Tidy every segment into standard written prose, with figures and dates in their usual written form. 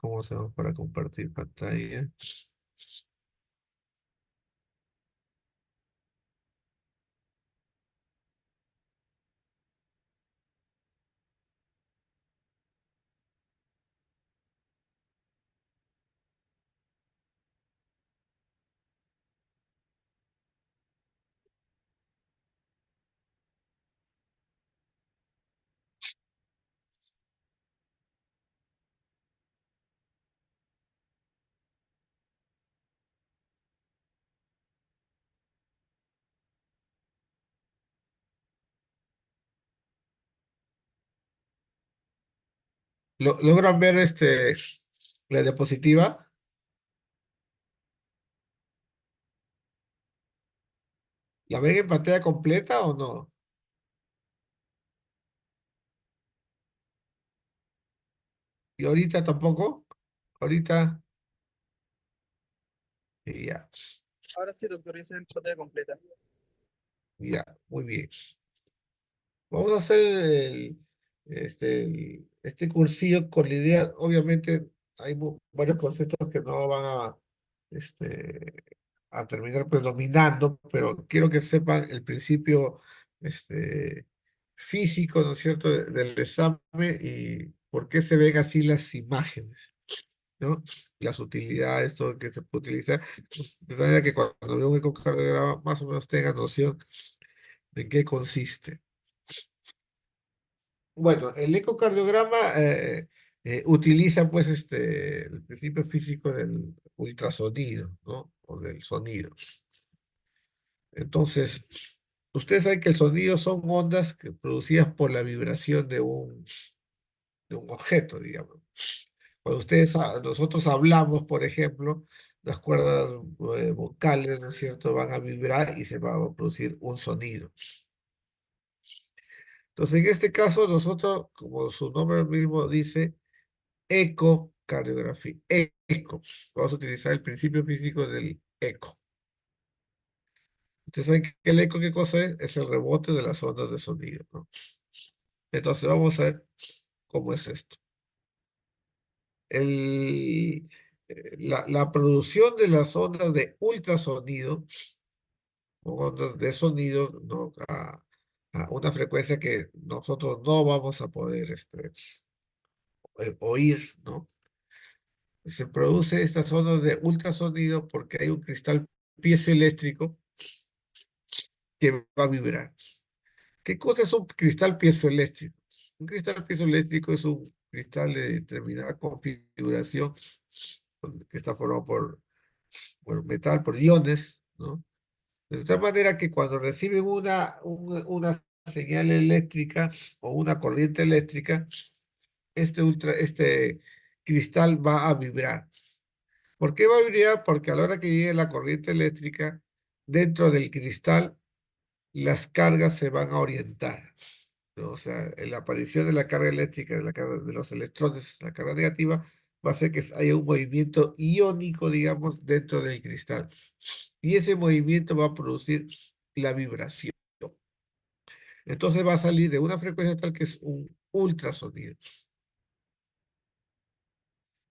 ¿Cómo hacemos para compartir pantalla? ¿Logran ver la diapositiva? ¿La ven en pantalla completa o no? ¿Y ahorita tampoco? Ahorita, ya, Ahora sí, doctor, ya se ve en pantalla completa. ya, muy bien. Vamos a hacer este cursillo con la idea, obviamente hay varios conceptos que no van este, a terminar predominando, pero quiero que sepan el principio físico, ¿no es cierto?, del examen y por qué se ven así las imágenes, ¿no? Las utilidades, todo lo que se puede utilizar, de manera que cuando veo un ecocardiograma más o menos tenga noción de qué consiste. Bueno, el ecocardiograma utiliza pues el principio físico del ultrasonido, ¿no? O del sonido. Entonces, ustedes saben que el sonido son ondas producidas por la vibración de un objeto, digamos. Cuando nosotros hablamos, por ejemplo, las cuerdas vocales, ¿no es cierto?, van a vibrar y se va a producir un sonido. Entonces, en este caso, nosotros, como su nombre mismo dice, ecocardiografía, eco. Vamos a utilizar el principio físico del eco. Ustedes saben que el eco, ¿qué cosa es? Es el rebote de las ondas de sonido, ¿no? Entonces, vamos a ver cómo es esto. La producción de las ondas de ultrasonido, o ondas de sonido, ¿no? A una frecuencia que nosotros no vamos a poder oír, ¿no? Se produce estas ondas de ultrasonido porque hay un cristal piezoeléctrico que va a vibrar. ¿Qué cosa es un cristal piezoeléctrico? Un cristal piezoeléctrico es un cristal de determinada configuración que está formado por metal, por iones, ¿no? De tal manera que cuando reciben una señal eléctrica o una corriente eléctrica, este cristal va a vibrar. ¿Por qué va a vibrar? Porque a la hora que llegue la corriente eléctrica, dentro del cristal, las cargas se van a orientar, ¿no? O sea, la aparición de la carga eléctrica, de la carga de los electrones, la carga negativa, va a hacer que haya un movimiento iónico, digamos, dentro del cristal. Y ese movimiento va a producir la vibración. Entonces va a salir de una frecuencia tal que es un ultrasonido.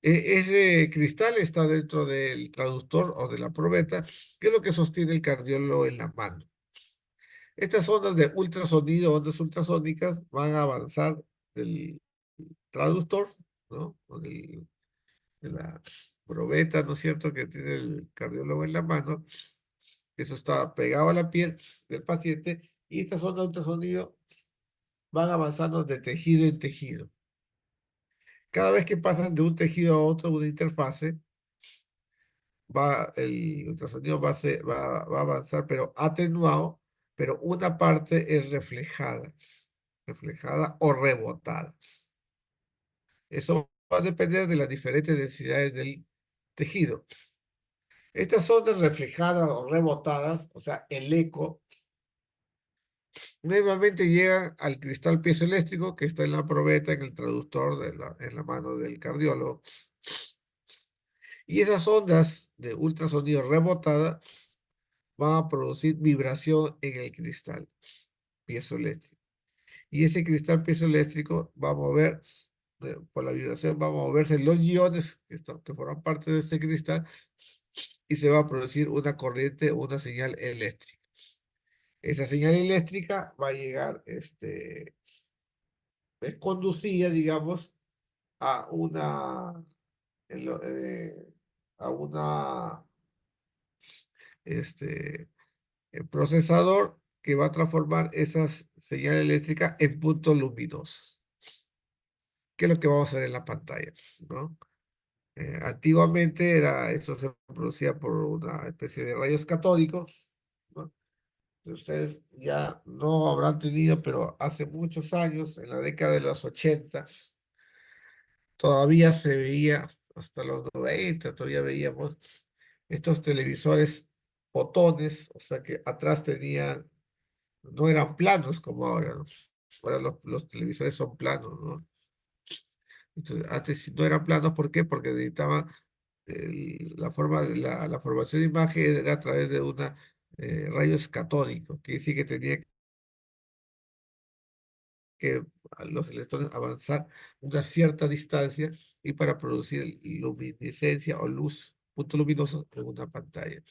Ese cristal está dentro del traductor o de la probeta, que es lo que sostiene el cardiólogo en la mano. Estas ondas de ultrasonido, ondas ultrasónicas, van a avanzar del traductor, ¿no? O de la probeta, ¿no es cierto?, que tiene el cardiólogo en la mano. Eso está pegado a la piel del paciente y estas ondas de ultrasonido van avanzando de tejido en tejido. Cada vez que pasan de un tejido a otro, una interfase, el ultrasonido va a avanzar, pero atenuado, pero una parte es reflejada o rebotada. Eso va a depender de las diferentes densidades del tejido. Estas ondas reflejadas o rebotadas, o sea, el eco, nuevamente llegan al cristal piezoeléctrico que está en la probeta, en el traductor, en la mano del cardiólogo. Y esas ondas de ultrasonido rebotadas van a producir vibración en el cristal piezoeléctrico. Y ese cristal piezoeléctrico va a mover por la vibración van a moverse los iones que forman parte de este cristal y se va a producir una corriente o una señal eléctrica. Esa señal eléctrica va a llegar, es conducida, digamos, a en lo- eh, a una, procesador que va a transformar esas señales eléctricas en puntos luminosos, que es lo que vamos a ver en la pantalla, ¿no? Antiguamente esto se producía por una especie de rayos catódicos, ¿no? Que ustedes ya no habrán tenido, pero hace muchos años, en la década de los 80, todavía se veía, hasta los 90, todavía veíamos estos televisores botones, o sea que atrás tenían, no eran planos como ahora, ¿no? Ahora los televisores son planos, ¿no? Entonces, antes no eran planos, ¿por qué? Porque necesitaban la formación de imagen era a través de una rayos catódicos, que decir que tenía que los electrones avanzar una cierta distancia y para producir luminiscencia o luz, punto luminoso en una pantalla.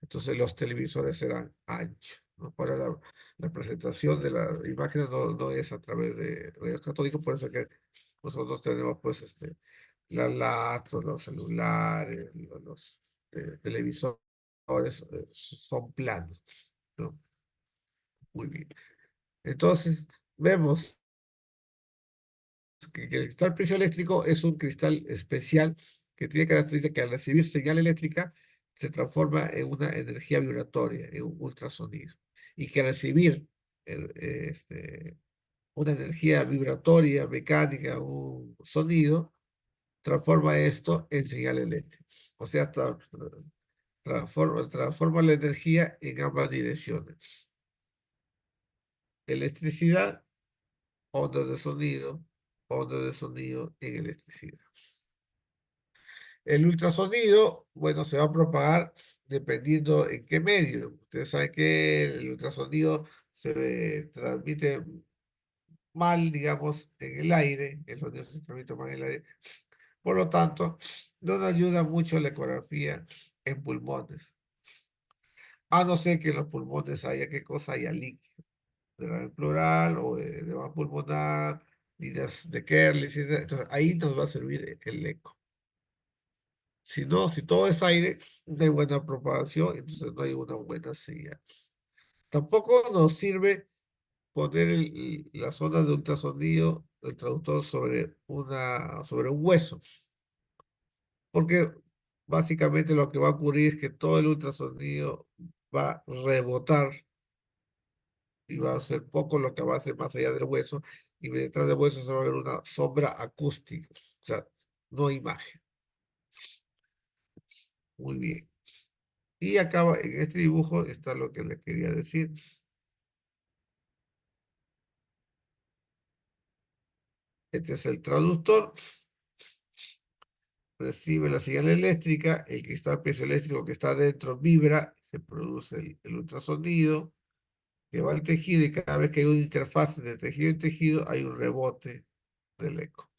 Entonces los televisores eran anchos, ¿no? Para la presentación de las imágenes no es a través de rayos catódicos, por eso que nosotros tenemos pues las laptops, los celulares, los televisores son planos, ¿no? Muy bien. Entonces, vemos que el cristal piezoeléctrico es un cristal especial que tiene característica que al recibir señal eléctrica se transforma en una energía vibratoria, en un ultrasonido. Y que al recibir una energía vibratoria, mecánica, un sonido, transforma esto en señal eléctrica. O sea, transforma la energía en ambas direcciones. Electricidad, ondas de sonido en electricidad. El ultrasonido, bueno, se va a propagar dependiendo en qué medio. Ustedes saben que el ultrasonido se transmite mal, digamos, en el aire. El sonido se transmite mal en el aire. Por lo tanto, no nos ayuda mucho la ecografía en pulmones. A no ser que en los pulmones haya, ¿qué cosa? Haya líquido, de la pleural o de edema pulmonar, líneas de Kerley, etc. Entonces, ahí nos va a servir el eco. Si no, si todo es aire, no hay buena propagación, entonces no hay una buena señal. Tampoco nos sirve poner las ondas de ultrasonido, el traductor sobre un hueso, porque básicamente lo que va a ocurrir es que todo el ultrasonido va a rebotar y va a ser poco lo que va a hacer más allá del hueso, y detrás del hueso se va a ver una sombra acústica, o sea, no imagen. Muy bien. Y acaba, en este dibujo está lo que les quería decir. Este es el traductor. Recibe la señal eléctrica, el cristal piezoeléctrico que está dentro vibra, se produce el ultrasonido que va al tejido y cada vez que hay una interfaz de tejido y tejido hay un rebote del eco.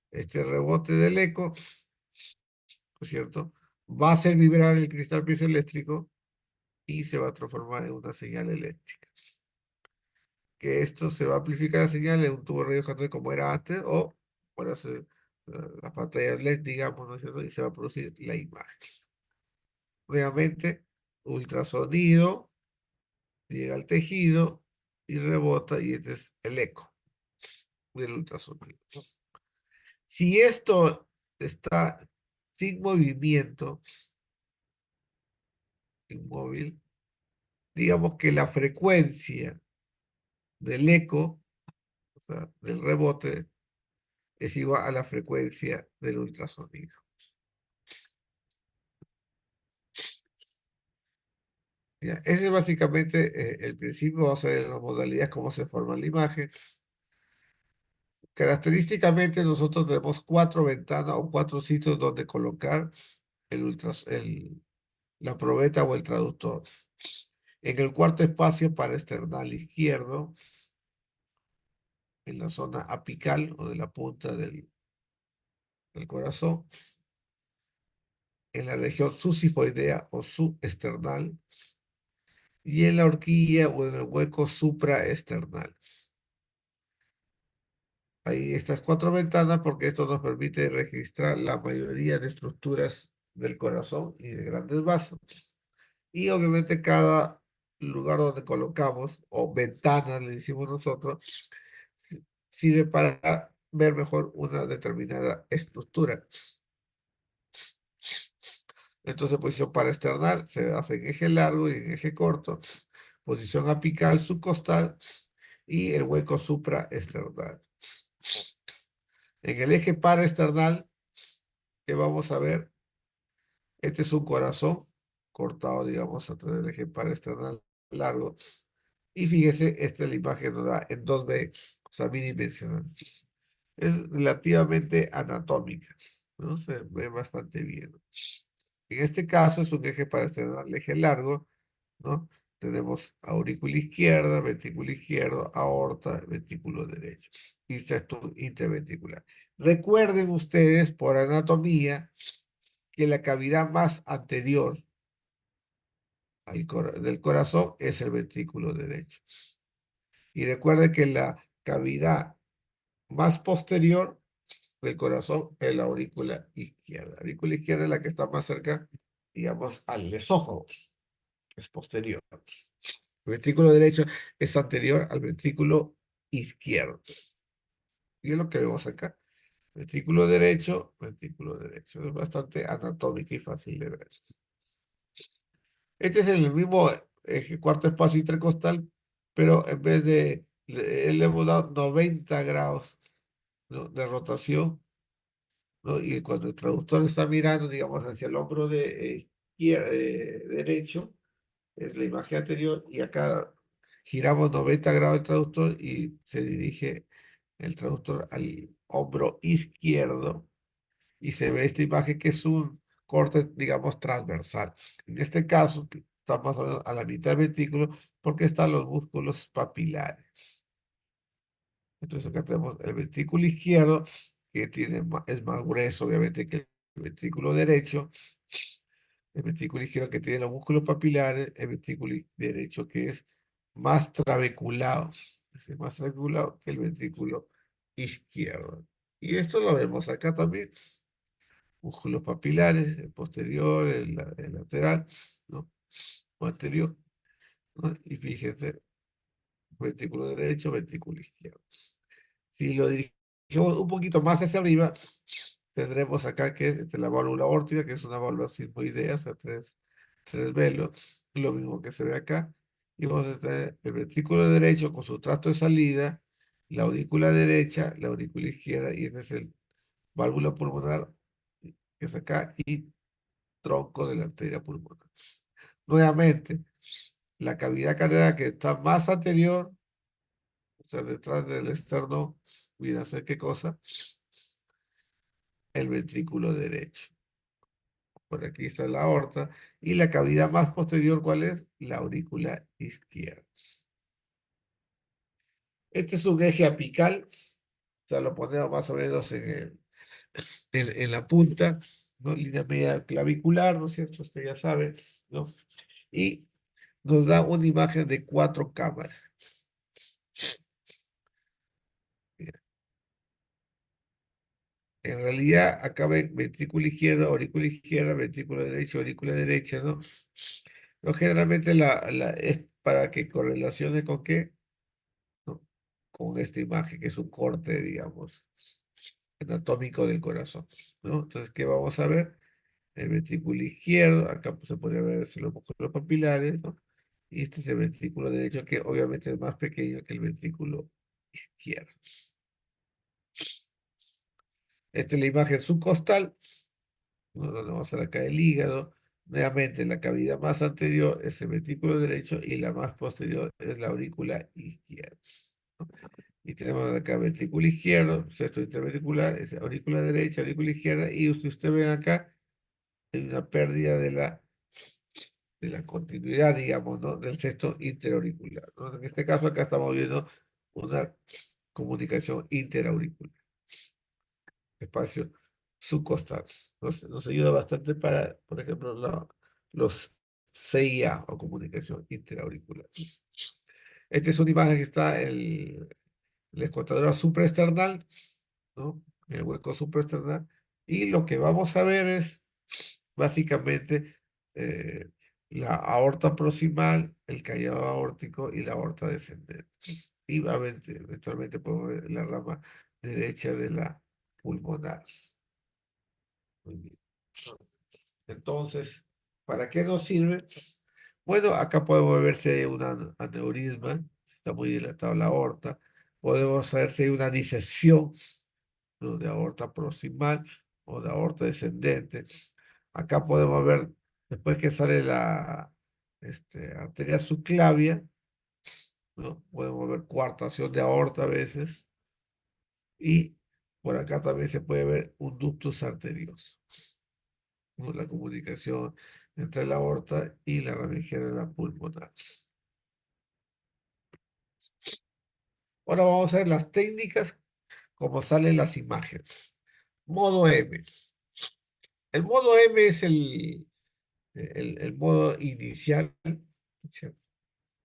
Este rebote del eco, ¿no es cierto? Va a hacer vibrar el cristal piezoeléctrico y se va a transformar en una señal eléctrica. Que esto se va a amplificar la señal en un tubo de rayos catódicos como era antes o por hacer las pantallas LED, digamos, ¿no es cierto? Y se va a producir la imagen. Nuevamente, ultrasonido, llega al tejido y rebota y este es el eco del ultrasonido. Si esto está sin movimiento, inmóvil, digamos que la frecuencia del eco, o sea, del rebote, es igual a la frecuencia del ultrasonido. Ya, ese es básicamente el principio, vamos a ver las modalidades, cómo se forma la imagen. Característicamente nosotros tenemos 4 ventanas o 4 sitios donde colocar la probeta o el traductor. En el cuarto espacio para external izquierdo, en la zona apical o de la punta del corazón, en la región subsifoidea o subesternal y en la horquilla o en el hueco supraesternal. Hay estas cuatro ventanas porque esto nos permite registrar la mayoría de estructuras del corazón y de grandes vasos. Y obviamente cada lugar donde colocamos, o ventana le decimos nosotros, sirve para ver mejor una determinada estructura. Entonces, posición paraesternal se hace en eje largo y en eje corto. Posición apical, subcostal y el hueco supraesternal. En el eje paraesternal, que vamos a ver, este es un corazón cortado, digamos, a través del eje paraesternal largo. Y fíjese, esta es la imagen nos da en 2D, o sea, bidimensional. Es relativamente anatómica, ¿no? Se ve bastante bien. En este caso es un eje paraesternal, eje largo, ¿no? Tenemos aurícula izquierda, ventrículo izquierdo, aorta, ventrículo derecho y septum interventricular. Recuerden ustedes por anatomía que la cavidad más anterior del corazón es el ventrículo derecho. Y recuerden que la cavidad más posterior del corazón es la aurícula izquierda. La aurícula izquierda es la que está más cerca, digamos, al esófago, es posterior. El ventrículo derecho es anterior al ventrículo izquierdo. Y es lo que vemos acá. Ventrículo derecho, ventrículo derecho. Es bastante anatómico y fácil de ver. Este es el mismo cuarto espacio intercostal, pero en vez de, le hemos dado 90 grados, ¿no?, de rotación, ¿no? Y cuando el traductor está mirando, digamos, hacia el hombro derecho, es la imagen anterior, y acá giramos 90 grados el traductor y se dirige el traductor al hombro izquierdo y se ve esta imagen que es un corte, digamos, transversal. En este caso, está más o menos a la mitad del ventrículo porque están los músculos papilares. Entonces acá tenemos el ventrículo izquierdo, que es más grueso, obviamente, que el ventrículo derecho. El ventrículo izquierdo que tiene los músculos papilares, el ventrículo derecho que es más trabeculado, es más trabeculado que el ventrículo izquierdo. Y esto lo vemos acá también, músculos papilares, el posterior, el lateral, ¿no? O anterior, ¿no? Y fíjense, ventrículo derecho, ventrículo izquierdo. Si lo dirigimos un poquito más hacia arriba, tendremos acá que es la válvula aórtica, que es una válvula sigmoidea, o sea, tres velos, lo mismo que se ve acá. Y vamos a tener el ventrículo derecho con su tracto de salida, la aurícula derecha, la aurícula izquierda, y ese es el válvula pulmonar, que es acá, y tronco de la arteria pulmonar. Nuevamente, la cavidad cardíaca que está más anterior, o sea, detrás del externo, mira, sé qué cosa, el ventrículo derecho. Por aquí está la aorta. Y la cavidad más posterior, ¿cuál es? La aurícula izquierda. Este es un eje apical. O sea, lo ponemos más o menos en la punta, ¿no? Línea media clavicular, ¿no es cierto? Usted ya sabe, ¿no? Y nos da una imagen de 4 cámaras. En realidad, acá ven ventrículo izquierdo, ventrículo derecho, aurícula derecha, ¿no? No, generalmente es para que correlacione con qué, ¿no? Con esta imagen, que es un corte, digamos, anatómico del corazón, ¿no? Entonces, ¿qué vamos a ver? El ventrículo izquierdo, acá pues, se podría ver los músculos papilares, ¿no? Y este es el ventrículo derecho, que obviamente es más pequeño que el ventrículo izquierdo. Esta es la imagen subcostal, ¿no? Donde vamos a ver acá el hígado. Nuevamente, la cavidad más anterior es el ventrículo derecho y la más posterior es la aurícula izquierda. Y tenemos acá ventrículo izquierdo, sexto interventricular, es aurícula derecha, aurícula izquierda, y usted ve acá, hay una pérdida de la continuidad, digamos, ¿no? Del sexto interauricular, ¿no? En este caso acá estamos viendo una comunicación interauricular, espacio subcostal. Nos ayuda bastante para, por ejemplo, los CIA o comunicación interauricular. Esta es una imagen que está en la escotadura supraesternal, ¿no? El hueco supraesternal. Y lo que vamos a ver es básicamente eh, la aorta proximal, el callado aórtico y la aorta descendente. Y eventualmente podemos ver la rama derecha de la pulmonar. Muy bien. Entonces, ¿para qué nos sirve? Bueno, acá podemos ver si hay un aneurisma, si está muy dilatada la aorta. Podemos saber si hay una disección, ¿no? De aorta proximal o de aorta descendente. Acá podemos ver, después que sale la arteria subclavia, ¿no? Podemos ver coartación de aorta a veces. Y por acá también se puede ver un ductus arterioso, ¿no? La comunicación entre la aorta y la ramificadora pulmonar. Ahora vamos a ver las técnicas como salen las imágenes. Modo M. El modo M es el modo inicial.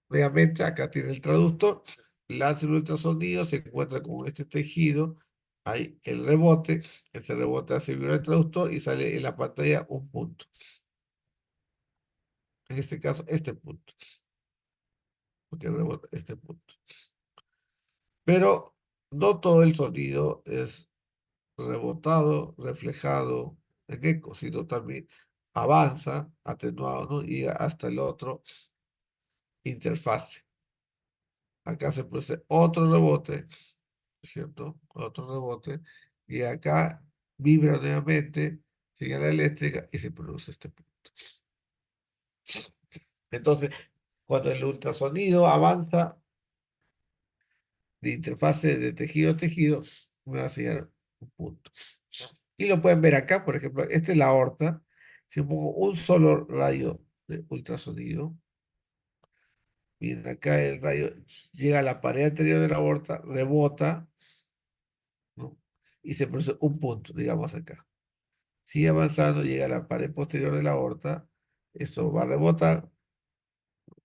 Obviamente acá tiene el traductor, lanza el ultrasonido, se encuentra con este tejido, hay el rebote, ese rebote hace vibrar el traductor y sale en la pantalla un punto. En este caso, este punto, porque rebota este punto. Pero no todo el sonido es rebotado, reflejado en eco, sino también avanza, atenuado, ¿no? Y hasta el otro interfase. Acá se produce otro rebote, ¿cierto? Otro rebote, y acá vibra nuevamente, señal eléctrica, y se produce este punto. Entonces, cuando el ultrasonido avanza de interfase de tejido a tejido, me va a señalar un punto. Y lo pueden ver acá, por ejemplo, esta es la aorta. Si pongo un solo rayo de ultrasonido, miren acá el rayo llega a la pared anterior de la aorta, rebota, ¿no? Y se produce un punto, digamos acá. Sigue avanzando, llega a la pared posterior de la aorta, esto va a rebotar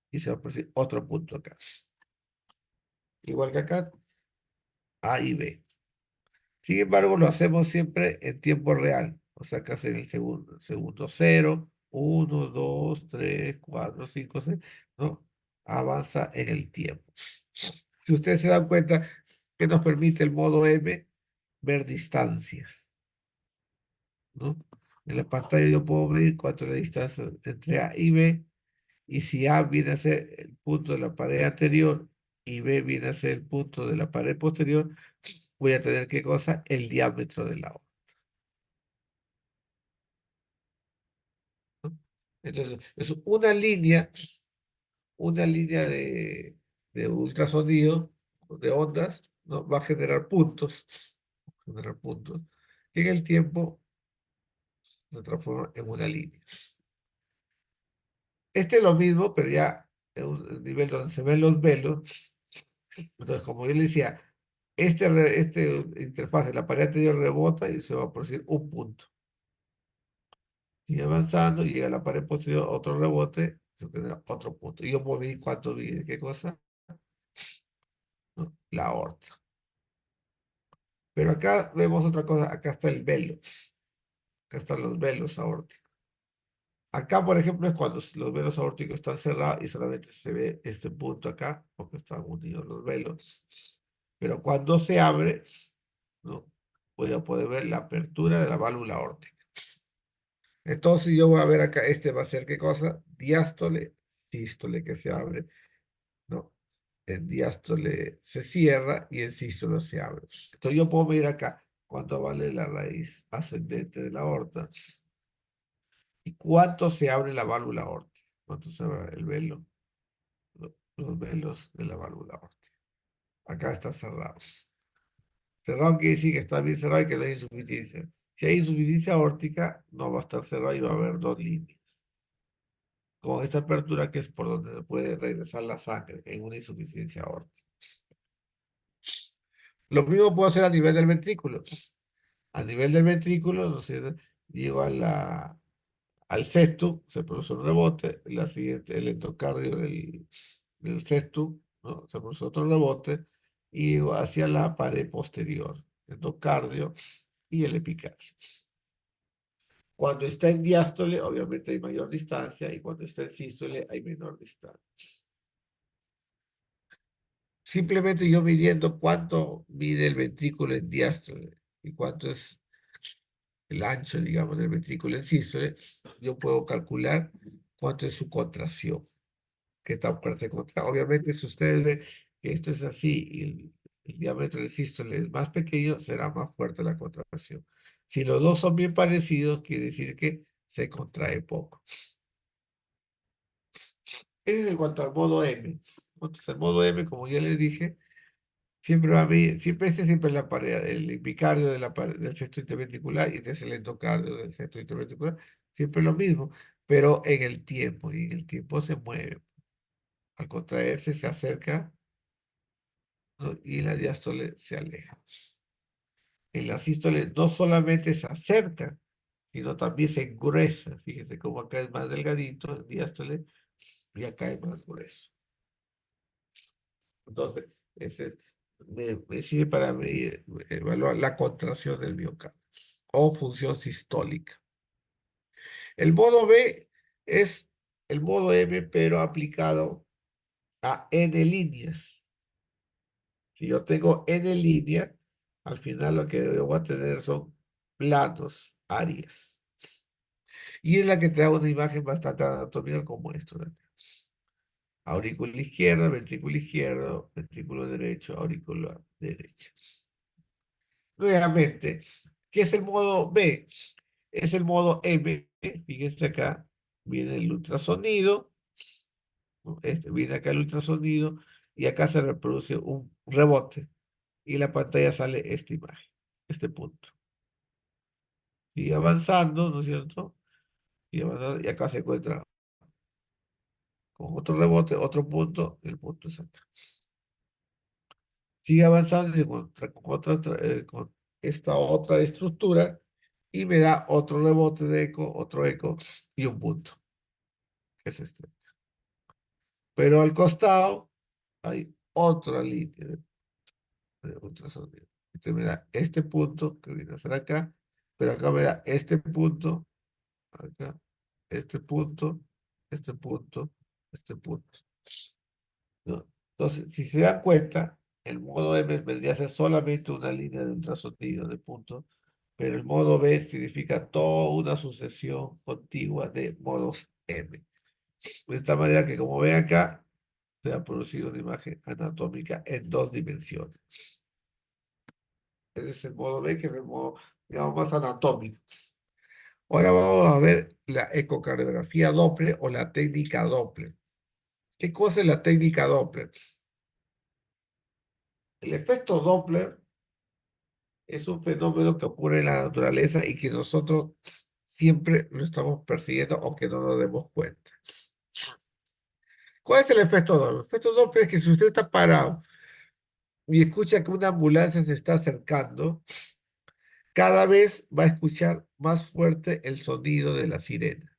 y se va a producir otro punto acá. Igual que acá, A y B. Sin embargo, lo hacemos siempre en tiempo real. O sea, casi en el segundo cero, 1, 2, 3, 4, 5, 6, ¿no? Avanza en el tiempo. Si ustedes se dan cuenta que nos permite el modo M ver distancias, ¿no? En la pantalla yo puedo ver cuánto es la distancia entre A y B, y si A viene a ser el punto de la pared anterior y B viene a ser el punto de la pared posterior, voy a tener, ¿qué cosa? El diámetro de la O. ¿No? Entonces, es una línea de ultrasonido, de ondas, ¿no? Va a generar puntos, que en el tiempo se transforma en una línea. Este es lo mismo, pero ya en un nivel donde se ven los velos. Entonces, como yo le decía, este interfaz, la pared anterior rebota y se va a producir un punto. Sigue avanzando, llega a la pared posterior, otro rebote, se genera otro punto. Y yo moví cuánto vi, ¿qué cosa? ¿No? La aorta. Pero acá vemos otra cosa, acá está el velo, acá están los velos aórticos. Acá, por ejemplo, es cuando los velos aórticos están cerrados y solamente se ve este punto acá, porque están unidos los velos. Pero cuando se abre, ¿no? Voy a poder ver la apertura de la válvula aórtica. Entonces yo voy a ver acá, este va a ser ¿qué cosa? Diástole, sístole que se abre, ¿no? En diástole se cierra y en sístole se abre. Entonces yo puedo medir acá cuánto vale la raíz ascendente de la aorta y cuánto se abre la válvula aórtica, cuánto se abre el velo, los velos de la válvula aórtica. Acá está cerrado. Cerrado quiere decir que está bien cerrado y que no hay insuficiencia. Si hay insuficiencia aórtica, no va a estar cerrado y va a haber dos líneas. Con esta apertura que es por donde puede regresar la sangre en una insuficiencia aórtica. Lo mismo puedo hacer a nivel del ventrículo. A nivel del ventrículo, ¿no es cierto? Llego al septum, se produce un rebote, la siguiente, el endocardio del septum, ¿no? Se produce otro rebote, y llego hacia la pared posterior, endocardio y el epicardio. Cuando está en diástole, obviamente hay mayor distancia, y cuando está en sístole hay menor distancia. Simplemente yo midiendo cuánto mide el ventrículo en diástole y cuánto es el ancho, digamos, del ventrículo en sístole, yo puedo calcular cuánto es su contracción, qué tan fuerte se contrae. Obviamente, si ustedes ven que esto es así y el diámetro del sístole es más pequeño, será más fuerte la contracción. Si los dos son bien parecidos, quiere decir que se contrae poco. Ese es en cuanto al modo M. Entonces, el modo M, como ya les dije, siempre va a medir, siempre la pared, el epicardio de del septo interventricular y este es el endocardio del septo interventricular, siempre lo mismo, pero en el tiempo, y en el tiempo se mueve. Al contraerse se acerca, ¿no? Y la diástole se aleja. En la sístole no solamente se acerca, sino también se engruesa. Fíjense cómo acá es más delgadito el diástole y acá es más grueso. Entonces, ese me sirve para medir, evaluar la contracción del miocardio o función sistólica. El modo B es el modo M, pero aplicado a N líneas. Si yo tengo N líneas, al final lo que yo voy a tener son planos, áreas. Y es la que te da una imagen bastante anatómica como esto, ¿no? Aurícula izquierda, ventrículo izquierdo, ventrículo derecho, aurícula derecha. Nuevamente, ¿qué es el modo B? Es el modo M. Fíjense acá, viene el ultrasonido, ¿no? Viene acá el ultrasonido y acá se reproduce un rebote y en la pantalla sale esta imagen, este punto. Sigue avanzando, ¿no es cierto? Sigue avanzando y acá se encuentra con otro rebote, otro punto, el punto es acá. Sigue avanzando y se encuentra con con esta otra estructura y me da otro rebote de eco, otro eco y un punto, que es este. Pero al costado hay otra línea de ultrasonido. Este me da este punto que viene a ser acá, pero acá me da este punto, acá, este punto, este punto, este punto, ¿no? Entonces, si se dan cuenta, el modo M vendría a ser solamente una línea de ultrasonido de puntos, pero el modo B significa toda una sucesión contigua de modos M. De esta manera que, como ven acá, se ha producido una imagen anatómica en dos dimensiones. Ese es el modo B, que es el modo, digamos, más anatómico. Ahora vamos a ver la ecocardiografía Doppler o la técnica Doppler. ¿Qué cosa es la técnica Doppler? El efecto Doppler es un fenómeno que ocurre en la naturaleza y que nosotros siempre lo estamos persiguiendo aunque no nos demos cuenta. ¿Cuál es el efecto Doppler? El efecto Doppler es que si usted está parado y escucha que una ambulancia se está acercando, cada vez va a escuchar más fuerte el sonido de la sirena.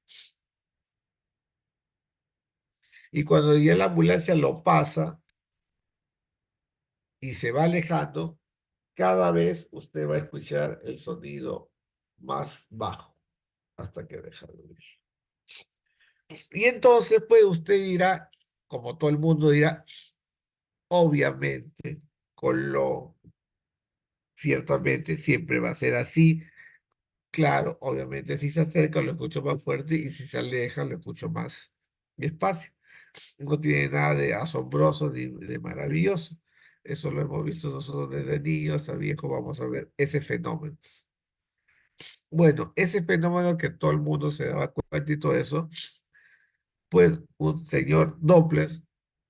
Y cuando ya la ambulancia lo pasa y se va alejando, cada vez usted va a escuchar el sonido más bajo hasta que deja de oír. Y entonces, pues usted dirá, como todo el mundo dirá, obviamente, con lo ciertamente siempre va a ser así. Claro, obviamente, si se acerca lo escucho más fuerte y si se aleja lo escucho más despacio. No tiene nada de asombroso ni de maravilloso. Eso lo hemos visto nosotros desde niños hasta viejo. Vamos a ver ese fenómeno. Bueno, ese fenómeno que todo el mundo se daba cuenta y todo eso, pues un señor Doppler,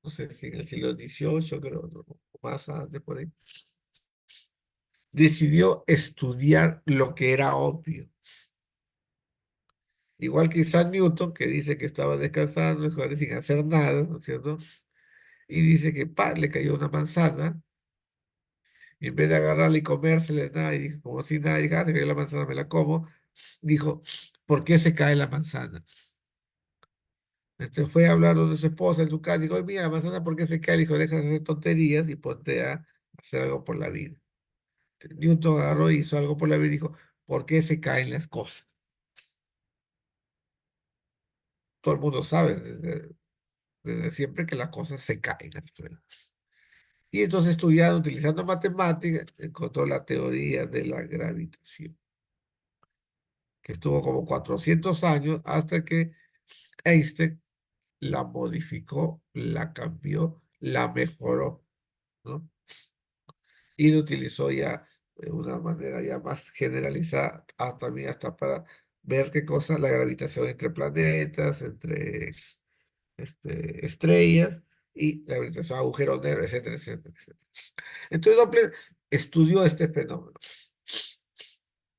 no sé si en el siglo XVIII, creo, no, más antes por ahí, decidió estudiar lo que era obvio. Igual que Isaac Newton, que dice que estaba descansando, sin hacer nada, ¿no es cierto? Y dice que le cayó una manzana Y en vez de agarrarla y comérsela, nada, y dijo, como si nada, dijo, que yo la manzana me la como, dijo, ¿por qué se cae la manzana? Entonces fue a hablar donde su esposa en su casa, dijo, "Oye, mira, la manzana, ¿por qué se cae?" Le dijo, deja de hacer tonterías y ponte a hacer algo por la vida. Newton agarró y hizo algo por la vida y dijo, ¿por qué se caen las cosas? Todo el mundo sabe desde siempre que las cosas se caen al suelo. Y entonces estudiando, utilizando matemáticas, encontró la teoría de la gravitación, que estuvo como 400 años hasta que Einstein la modificó, la cambió, la mejoró, ¿no? Y lo utilizó ya de una manera ya más generalizada, también hasta para ver qué cosa la gravitación entre planetas, entre estrellas y la gravitación agujeros negros, etcétera, etcétera, etcétera. Entonces Doppler estudió este fenómeno.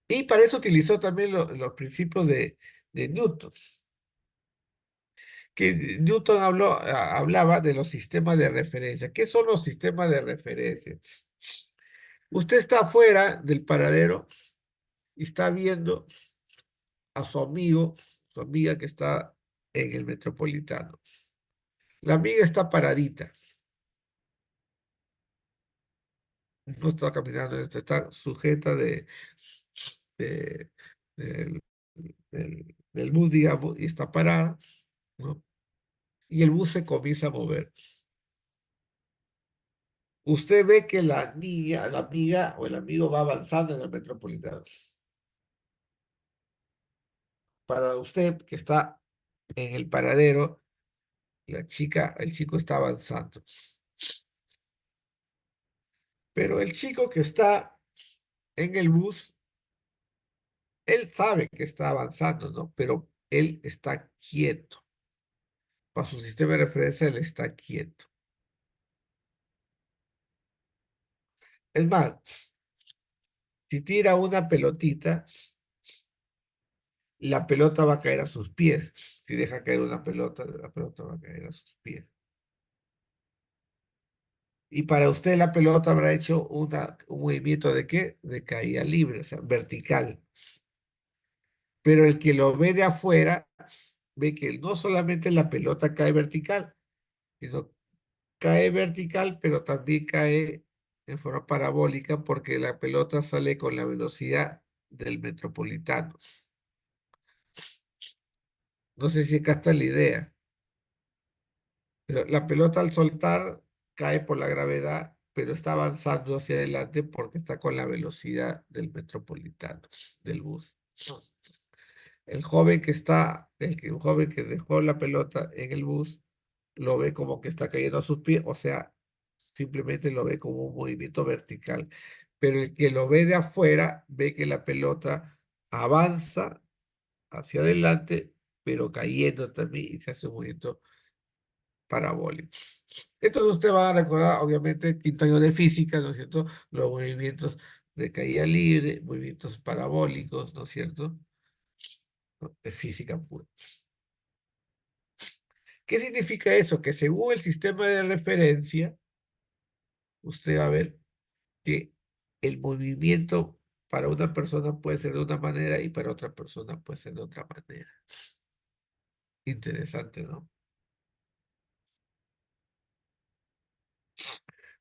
Y para eso utilizó también los principios de Newton, que Newton hablaba de los sistemas de referencia. ¿Qué son los sistemas de referencia? Usted está afuera del paradero y está viendo a su amigo, su amiga que está en el metropolitano. La amiga está paradita, no está caminando, está sujeta de- del, del bus, digamos, y está parada, ¿no? Y el bus se comienza a mover. Usted ve que la niña, la amiga o el amigo va avanzando en el metropolitano. Para usted que está en el paradero, la chica, el chico está avanzando. Pero el chico que está en el bus, él sabe que está avanzando, ¿no? Pero él está quieto. Para su sistema de referencia, él está quieto. Es más, si tira una pelotita, la pelota va a caer a sus pies. Si deja caer una pelota, la pelota va a caer a sus pies. Y para usted la pelota habrá hecho un movimiento ¿de qué? De caída libre, o sea, vertical. Pero el que lo ve de afuera ve que no solamente la pelota cae vertical, sino cae vertical, pero también cae en forma parabólica porque la pelota sale con la velocidad del metropolitano. No sé si acá está la idea. Pero la pelota al soltar cae por la gravedad, pero está avanzando hacia adelante porque está con la velocidad del metropolitano, del bus. Un joven que dejó la pelota en el bus, lo ve como que está cayendo a sus pies, o sea, simplemente lo ve como un movimiento vertical. Pero el que lo ve de afuera ve que la pelota avanza hacia adelante, pero cayendo también y se hace un movimiento parabólico. Entonces usted va a recordar, obviamente, quinto año de física, ¿no es cierto? Los movimientos de caída libre, movimientos parabólicos, ¿no es cierto? ¿No? Es física pura. ¿Qué significa eso? Que según el sistema de referencia, usted va a ver que el movimiento para una persona puede ser de una manera y para otra persona puede ser de otra manera. Interesante, ¿no?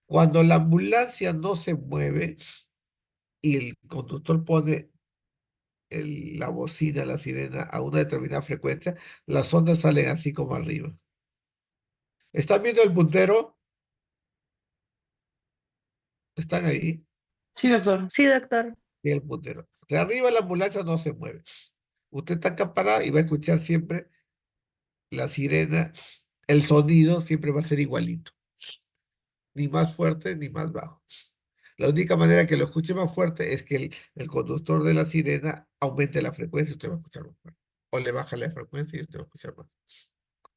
Cuando la ambulancia no se mueve y el conductor pone la bocina, la sirena a una determinada frecuencia, las ondas salen así como arriba. ¿Están viendo el puntero? ¿Están ahí? Sí, doctor. Sí, doctor. Y el puntero. De arriba la ambulancia no se mueve. Usted está acá parado y va a escuchar siempre la sirena, el sonido siempre va a ser igualito, ni más fuerte ni más bajo. La única manera que lo escuche más fuerte es que el conductor de la sirena aumente la frecuencia y usted va a escuchar más fuerte. O le baja la frecuencia y usted va a escuchar más.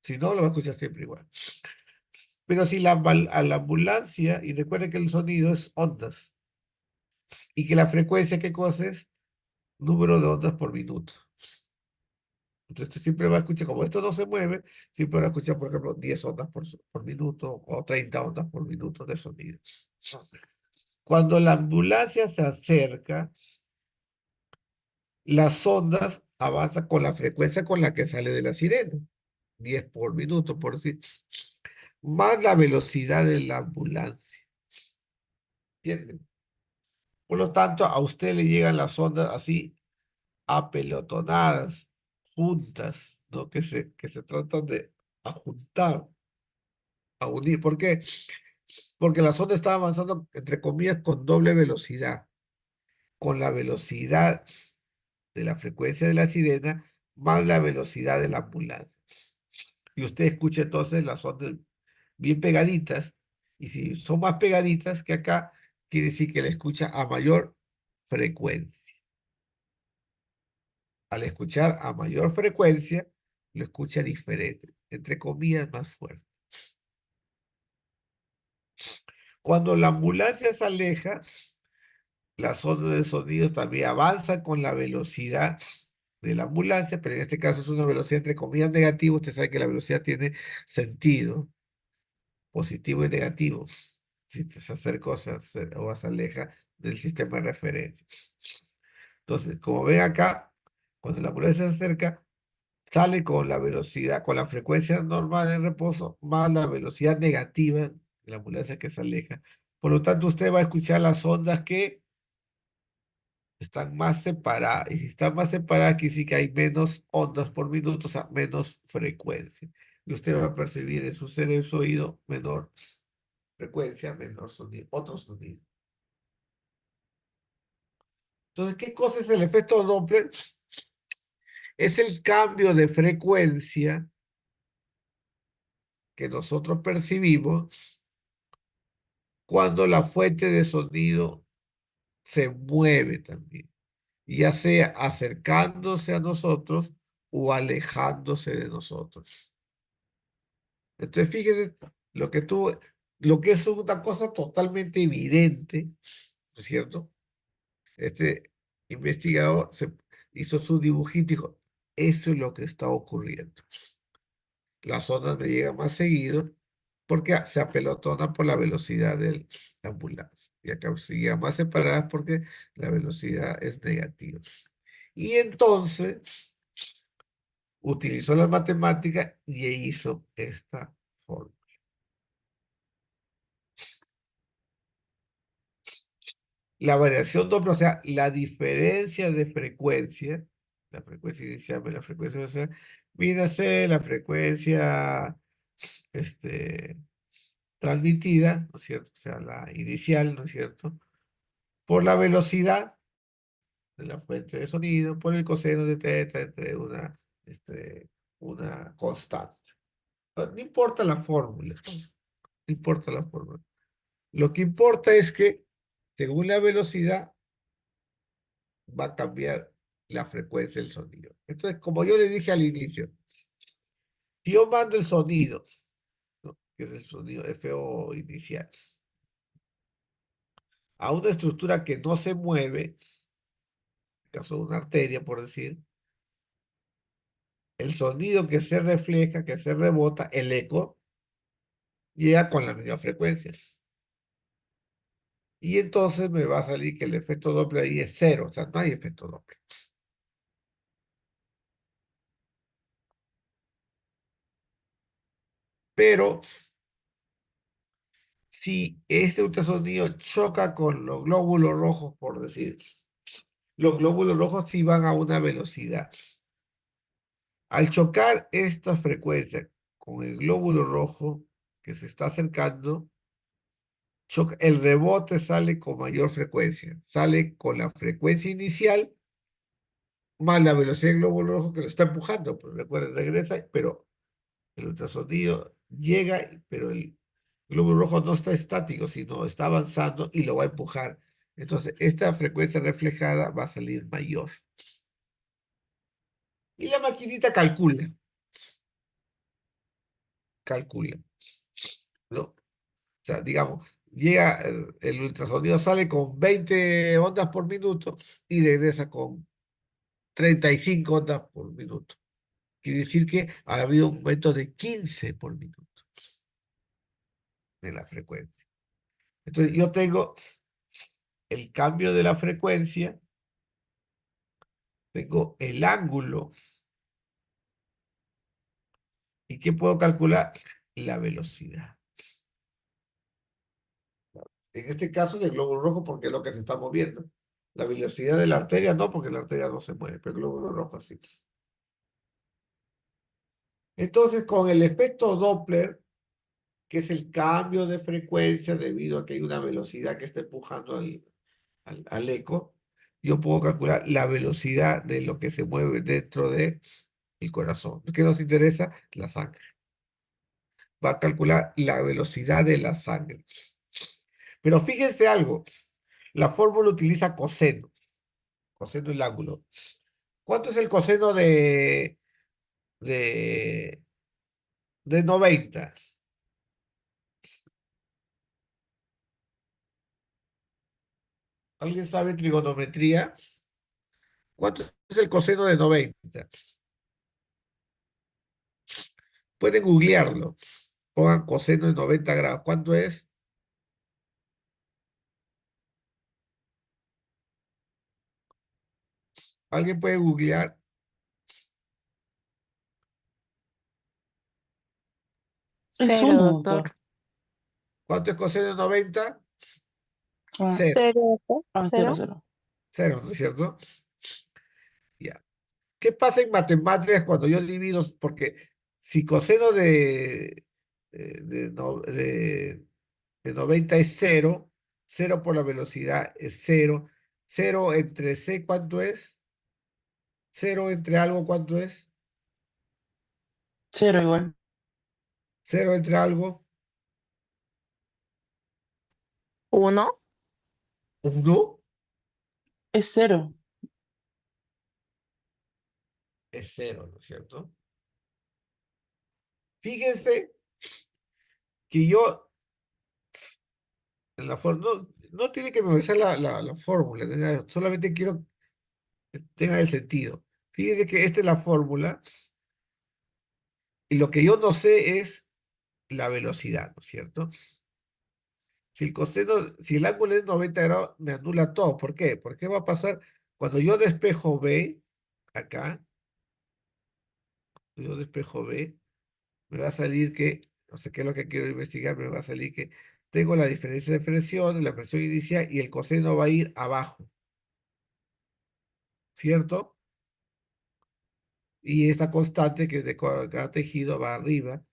Si no, lo va a escuchar siempre igual. Pero si a la ambulancia, y recuerden que el sonido es ondas, y que la frecuencia que cosa es número de ondas por minuto. Entonces usted siempre va a escuchar, como esto no se mueve, siempre va a escuchar, por ejemplo, 10 ondas por minuto o 30 ondas por minuto de sonido. Cuando la ambulancia se acerca, las ondas avanzan con la frecuencia con la que sale de la sirena, 10 por minuto, por decir, más la velocidad de la ambulancia. ¿Entienden? Por lo tanto, a usted le llegan las ondas así apelotonadas, juntas, ¿no? Que se tratan de ajuntar, a unir. ¿Por qué? Porque la sonda está avanzando, entre comillas, con doble velocidad, con la velocidad de la frecuencia de la sirena más la velocidad de la ambulancia. Y usted escucha entonces las ondas bien pegaditas, y si son más pegaditas que acá, quiere decir que la escucha a mayor frecuencia. Al escuchar a mayor frecuencia, lo escucha diferente, entre comillas, más fuerte. Cuando la ambulancia se aleja, las ondas de sonido también avanzan con la velocidad de la ambulancia, pero en este caso es una velocidad entre comillas negativa. Usted sabe que la velocidad tiene sentido, positivo y negativo, si se acerca o se aleja del sistema de referencia. Entonces, como ven acá, cuando la ambulancia se acerca, sale con la velocidad, con la frecuencia normal en reposo, más la velocidad negativa de la ambulancia que se aleja. Por lo tanto, usted va a escuchar las ondas que están más separadas. Y si están más separadas, quiere decir que hay menos ondas por minuto, o sea, menos frecuencia. Y usted va a percibir en su cerebro, su oído, menor frecuencia, menor sonido, otro sonido. Entonces, ¿qué cosa es el efecto Doppler? Es el cambio de frecuencia que nosotros percibimos cuando la fuente de sonido se mueve también, ya sea acercándose a nosotros o alejándose de nosotros. Entonces, fíjense lo que es una cosa totalmente evidente, ¿no es cierto? Este investigador hizo su dibujito y dijo, eso es lo que está ocurriendo. Las ondas me llegan más seguido porque se apelotonan por la velocidad de la ambulancia. Y acá se llegan más separadas porque la velocidad es negativa. Y entonces utilizó las matemáticas y hizo esta forma. La variación Doppler, o sea, la diferencia de frecuencia, la frecuencia inicial más la frecuencia inicial, viene a ser la frecuencia este, transmitida, ¿no es cierto? O sea, la inicial, ¿no es cierto? Por la velocidad de la fuente de sonido, por el coseno de teta entre una constante. No importa la fórmula, no importa la fórmula. Lo que importa es que, según la velocidad, va a cambiar la frecuencia del sonido. Entonces, como yo le dije al inicio, si yo mando el sonido, ¿no? Que es el sonido FO inicial, a una estructura que no se mueve, en caso de una arteria, por decir, el sonido que se refleja, que se rebota, el eco, llega con la misma frecuencia. Y entonces me va a salir que el efecto Doppler ahí es cero, o sea, no hay efecto Doppler. Pero si este ultrasonido choca con los glóbulos rojos, por decir, los glóbulos rojos sí van a una velocidad. Al chocar esta frecuencia con el glóbulo rojo que se está acercando, el rebote sale con mayor frecuencia. Sale con la frecuencia inicial más la velocidad del glóbulo rojo que lo está empujando. Pues recuerden, regresa, pero el ultrasonido llega, pero el glóbulo rojo no está estático, sino está avanzando y lo va a empujar. Entonces, esta frecuencia reflejada va a salir mayor. Y la maquinita calcula, ¿no? O sea, digamos, llega el ultrasonido, sale con 20 ondas por minuto y regresa con 35 ondas por minuto. Quiere decir que ha habido un aumento de 15 por minuto de la frecuencia. Entonces, yo tengo el cambio de la frecuencia, tengo el ángulo, ¿y qué puedo calcular? La velocidad. En este caso del glóbulo rojo porque es lo que se está moviendo. La velocidad de la arteria no, porque la arteria no se mueve, pero el glóbulo rojo sí. Entonces, con el efecto Doppler, que es el cambio de frecuencia debido a que hay una velocidad que está empujando al eco, yo puedo calcular la velocidad de lo que se mueve dentro del corazón. ¿Qué nos interesa? La sangre. Va a calcular la velocidad de la sangre. Pero fíjense algo, la fórmula utiliza coseno, coseno el ángulo. ¿Cuánto es el coseno de, de 90? ¿Alguien sabe trigonometría? ¿Cuánto es el coseno de 90? Pueden googlearlo. Pongan coseno de 90 grados. ¿Cuánto es? ¿Alguien puede googlear? Es Cero, uno, doctor. doctor. ¿Cuánto es coseno de 90? Ah, Cero. Cero, doctor. cero, Cero. cero. Cero, ¿no es cierto? Ya. ¿Qué pasa en matemáticas cuando yo divido? Porque si coseno de, no- de 90 es cero, cero por la velocidad es cero, cero entre c, ¿cuánto es? Cero entre algo, ¿cuánto es? Cero igual. Cero entre algo, Uno. uno, Es cero. es cero, ¿no es cierto? Fíjense que yo, en la no, no tiene que memorizar la fórmula, ¿no? Solamente quiero que tenga el sentido. Fíjense que esta es la fórmula y lo que yo no sé es la velocidad, ¿no es cierto? Si el coseno, si el ángulo es 90 grados, me anula todo. ¿Por qué? Porque va a pasar cuando yo despejo B, acá, yo despejo B, me va a salir que, no sé qué es lo que quiero investigar, me va a salir que tengo la diferencia de presión, la presión inicial y el coseno va a ir abajo, ¿cierto? Y esta constante que es de cada tejido va arriba.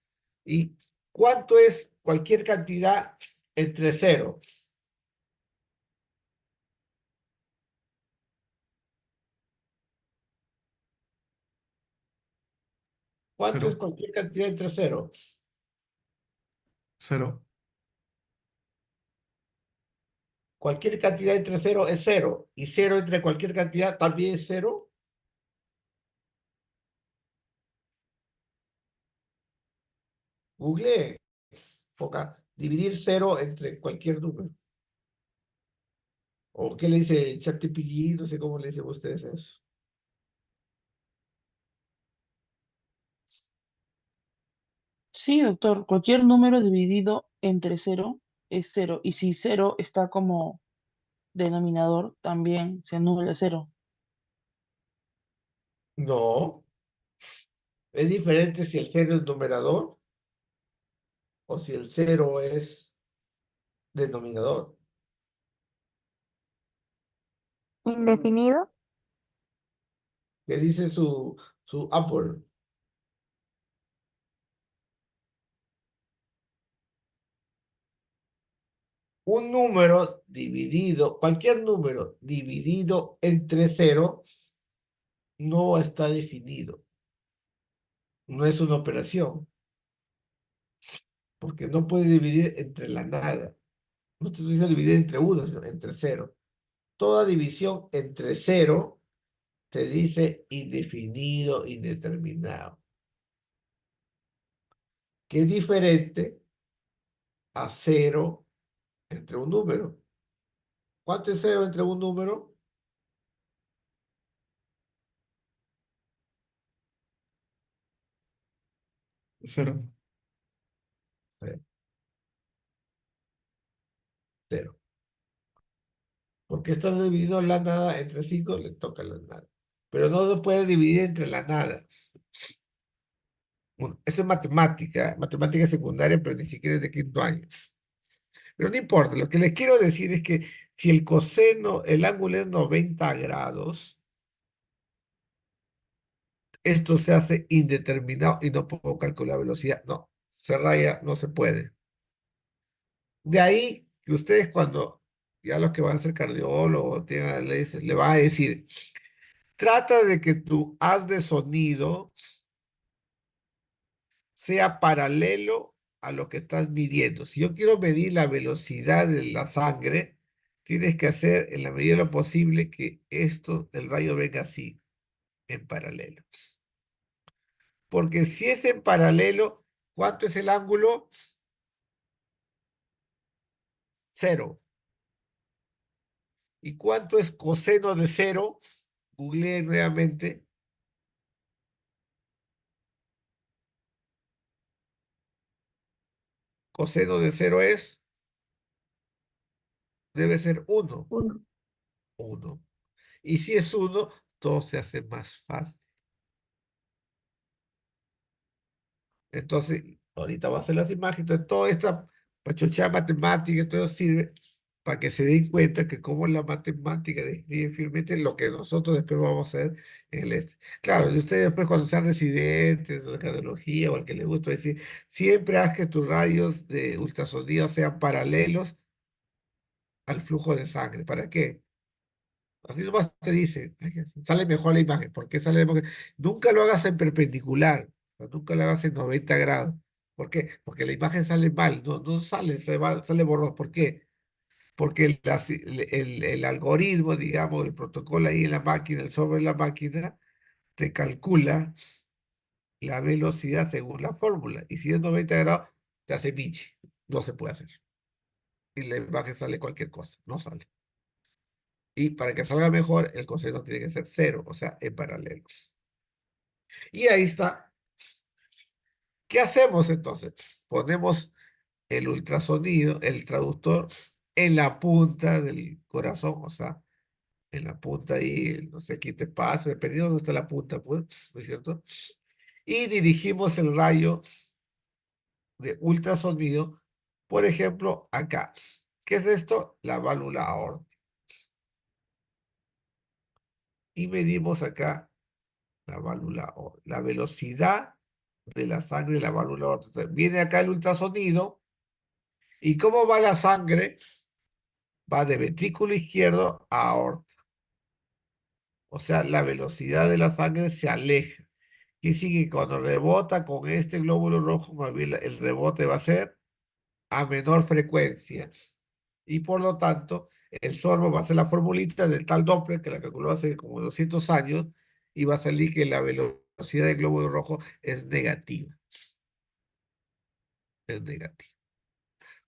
¿Y cuánto es cualquier cantidad entre cero? ¿Cuánto es Cero, cualquier cantidad entre cero? cero, Cualquier cantidad entre cero es cero. Y cero entre cualquier cantidad también es cero. Google, dividir cero entre cualquier número. ¿O qué le dice ChatGPT? No sé cómo le dicen ustedes eso. Sí, doctor. Cualquier número dividido entre cero es cero. Y si cero está como denominador, también se anula cero. No, es diferente si el cero es numerador o si el cero es denominador. Indefinido. ¿Qué dice su Apple? Un número dividido, cualquier número dividido entre cero no está definido. No es una operación, porque no puede dividir entre la nada. No estoy diciendo dividir entre uno, sino entre cero. Toda división entre cero se dice indefinido, indeterminado, que es diferente a cero entre un número. ¿Cuánto es cero entre un número? cero. Cero. Cero. Porque estás dividiendo la nada entre 5, le toca la nada. Pero no se puede dividir entre la nada. Bueno, eso es matemática, matemática secundaria, pero ni siquiera es de quinto año. Pero no importa, lo que les quiero decir es que si el coseno, el ángulo es 90 grados, esto se hace indeterminado y no puedo calcular velocidad. No, se raya, no se puede. De ahí que ustedes cuando, ya los que van a ser cardiólogos, le van a decir, trata de que tu haz de sonido sea paralelo a lo que estás midiendo. Si yo quiero medir la velocidad de la sangre, tienes que hacer en la medida de lo posible que esto, el rayo venga así, en paralelo. Porque si es en paralelo, ¿cuánto es el ángulo? 0. ¿Y cuánto es coseno de 0? Googleé nuevamente. Coseno de 0 debe ser 1. 1. 1. Y si es 1, todo se hace más fácil. Entonces, ahorita va a hacer las imágenes. Entonces, toda esta pachochada matemática, todo sirve para que se den cuenta que como la matemática describe fielmente lo que nosotros después vamos a hacer en el este. Claro, y ustedes después cuando sean residentes o de cardiología o al que les gusta decir, siempre haz que tus rayos de ultrasonido sean paralelos al flujo de sangre. ¿Para qué? Así nomás te dice, "Ay, sale mejor la imagen". ¿Por qué sale mejor? Nunca lo hagas en perpendicular, o sea, nunca lo hagas en 90 grados. ¿Por qué? Porque la imagen sale mal, no sale, sale borroso. ¿Por qué? Porque el algoritmo, digamos, el protocolo ahí en la máquina, el software de la máquina, te calcula la velocidad según la fórmula. Y si es 90 grados, te hace bichi. No se puede hacer. Y la imagen sale cualquier cosa, no sale. Y para que salga mejor, el coseno tiene que ser 0, o sea, en paralelo. Y ahí está. ¿Qué hacemos entonces? Ponemos el ultrasonido, el traductor, en la punta del corazón, o sea, en la punta ahí, no sé qué te pasa, dependiendo de dónde está la punta, pues, ¿no es cierto? Y dirigimos el rayo de ultrasonido, por ejemplo, acá. ¿Qué es esto? La válvula aórtica. Y medimos acá la válvula, la velocidad de la sangre de la válvula aórtica. Viene acá el ultrasonido. ¿Y cómo va la sangre? Va de ventrículo izquierdo a aorta. O sea, la velocidad de la sangre se aleja. Y sigue que cuando rebota con este glóbulo rojo, más bien el rebote va a ser a menor frecuencia. Y por lo tanto, el sorbo va a ser la formulita del tal Doppler, que la calculó hace como 200 años, y va a salir que la velocidad del glóbulo rojo es negativa. Es negativa.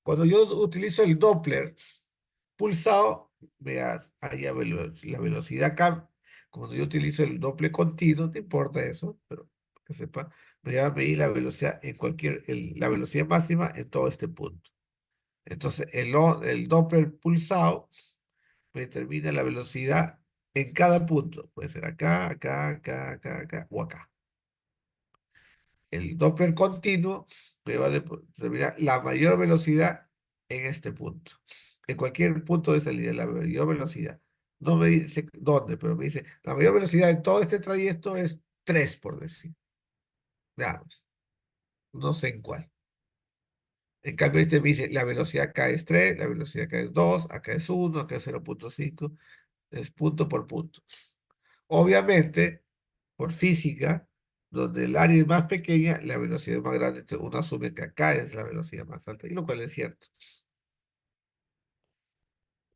Cuando yo utilizo el Doppler pulsado, veas, ahí la velocidad cambia. Cuando yo utilizo el Doppler continuo, no importa eso, pero que sepa, me va a medir la velocidad en la velocidad máxima en todo este punto. Entonces, el Doppler pulsado me determina la velocidad en cada punto. Puede ser acá, acá, acá, acá, acá o acá. El Doppler continuo me va a determinar la mayor velocidad en este punto. En cualquier punto de salida, la mayor velocidad. No me dice dónde, pero me dice la mayor velocidad en todo este trayecto es 3, por decir. Nada más. No sé en cuál. En cambio, este me dice la velocidad acá es 3, la velocidad acá es 2, acá es 1, acá es 0.5, es punto por punto. Obviamente, por física, donde el área es más pequeña, la velocidad es más grande, entonces uno asume que acá es la velocidad más alta, y lo cual es cierto.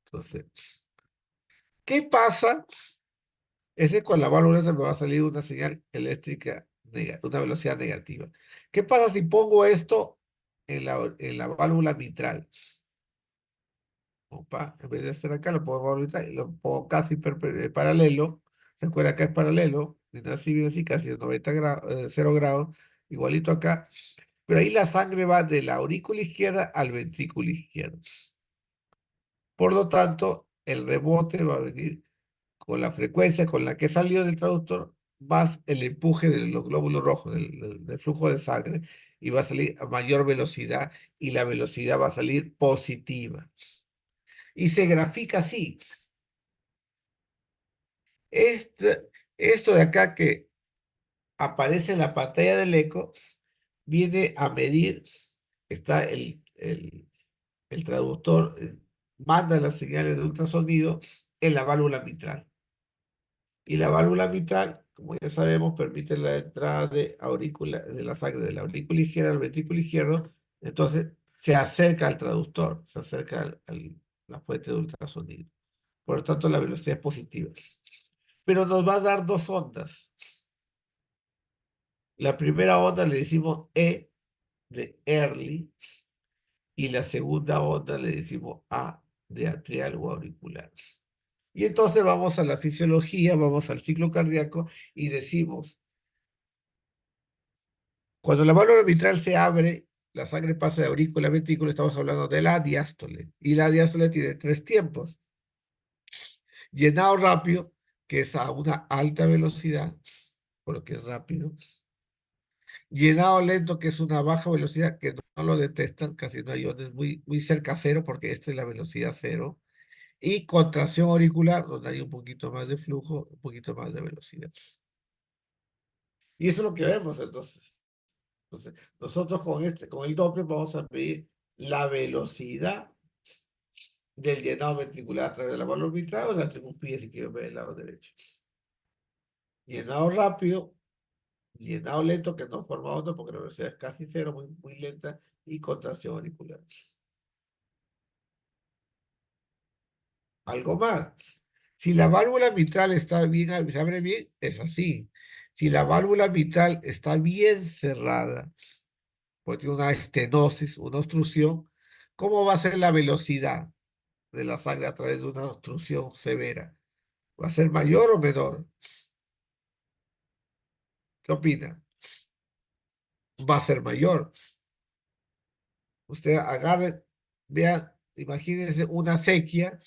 Entonces, ¿qué pasa? Ese con la válvula me va a salir una señal eléctrica, una velocidad negativa. ¿Qué pasa si pongo esto en la válvula mitral? Opa, en vez de hacer acá, lo pongo ahorita y lo pongo casi paralelo. Recuerda que es paralelo, viene así, casi de 90 grados, 0 grados, igualito acá. Pero ahí la sangre va de la aurícula izquierda al ventrículo izquierdo. Por lo tanto, el rebote va a venir con la frecuencia con la que salió del traductor, más el empuje de los glóbulos rojos, del flujo de sangre, y va a salir a mayor velocidad, y la velocidad va a salir positiva. Y se grafica así. Esto de acá que aparece en la pantalla del eco, viene a medir, está el traductor, manda las señales de ultrasonido en la válvula mitral. Y la válvula mitral, como ya sabemos, permite la entrada de la sangre de la aurícula izquierda al ventrículo izquierdo. Entonces se acerca al traductor, se acerca a la fuente de ultrasonido. Por lo tanto, la velocidad es positiva. Pero nos va a dar dos ondas. La primera onda le decimos E de Early, y la segunda onda le decimos A de atrial o auricular. Y entonces vamos a la fisiología, vamos al ciclo cardíaco y decimos, cuando la válvula mitral se abre, la sangre pasa de aurícula a ventrículo, estamos hablando de la diástole. Y la diástole tiene 3 tiempos. Llenado rápido, que es a una alta velocidad, por lo que es rápido. Llenado lento, que es una baja velocidad, que no lo detectan, casi no hay ondas, muy cerca a cero, porque esta es la velocidad cero. Y contracción auricular, donde hay un poquito más de flujo, un poquito más de velocidad. Y eso es lo que vemos entonces. Entonces, nosotros con el Doppler vamos a medir la velocidad del llenado ventricular a través de la válvula mitral o de la tricuspide, si quiero ver el lado derecho. Llenado rápido, llenado lento, que no forma onda porque la velocidad es casi cero, muy lenta, y contracción auricular. Algo más. Si la válvula mitral está bien, se abre bien, es así. Si la válvula mitral está bien cerrada, porque tiene una estenosis, una obstrucción, ¿cómo va a ser la velocidad de la sangre a través de una obstrucción severa? ¿Va a ser mayor o menor? ¿Qué opina? Va a ser mayor. Usted agarre, vea, imagínense una sequía,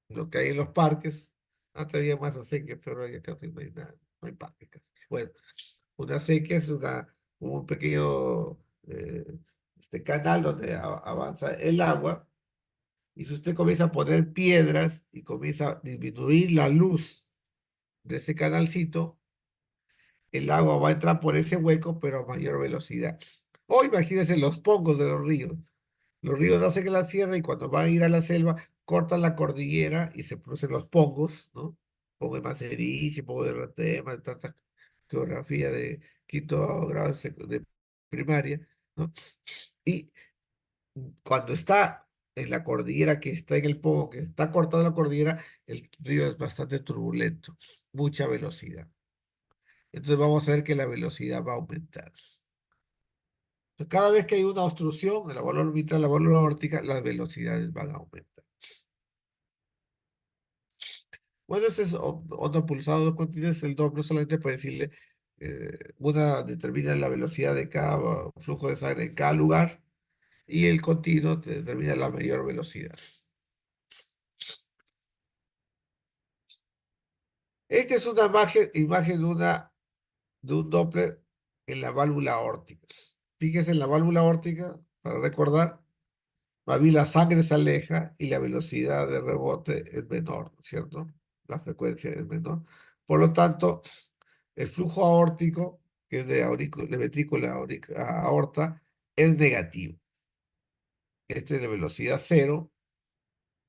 lo que hay en los parques. Antes había más acequias, pero ya casi no hay nada, no hay parques casi. Bueno, una sequía es un pequeño canal donde avanza el agua, y si usted comienza a poner piedras y comienza a disminuir la luz de ese canalcito, el agua va a entrar por ese hueco, pero a mayor velocidad. O imagínense los pongos de los ríos. Los ríos nacen en la sierra y cuando van a ir a la selva, cortan la cordillera y se producen los pongos, ¿no? Pongo de Maseriche, pongo de Retema, tanta geografía de quinto grado de primaria, ¿no? Y cuando está en la cordillera, que está en el pongo, que está cortada la cordillera, el río es bastante turbulento, mucha velocidad. Entonces vamos a ver que la velocidad va a aumentar. Entonces, cada vez que hay una obstrucción en la válvula mitral, la válvula aórtica, las velocidades van a aumentar. Bueno, ese es onda pulsada, dos continuos, el doble solamente para decirle, una determina la velocidad de cada flujo de sangre en cada lugar, y el continuo te determina la mayor velocidad. Esta es una imagen de un Doppler en la válvula aórtica. Fíjese en la válvula aórtica, para recordar, más bien la sangre se aleja y la velocidad de rebote es menor, ¿cierto? La frecuencia es menor. Por lo tanto, el flujo aórtico, que es de ventrícula a aorta, es negativo. Este es de velocidad cero,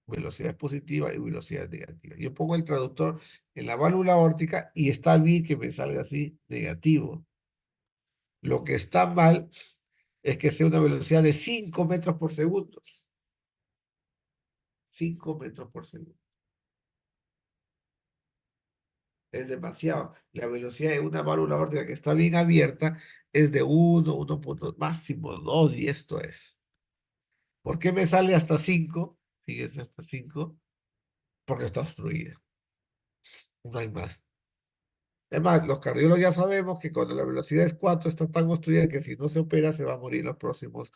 velocidad positiva y velocidad negativa. Yo pongo el traductor en la válvula aórtica y está bien que me salga así negativo. Lo que está mal es que sea una velocidad de 5 metros por segundo. 5 metros por segundo. Es demasiado. La velocidad de una válvula aórtica que está bien abierta es de 1, máximo 2, y esto es. ¿Por qué me sale hasta 5? Fíjense, hasta 5. Porque está obstruida. No hay más. Además, los cardiólogos ya sabemos que cuando la velocidad es 4 está tan obstruida que si no se opera se va a morir en los próximos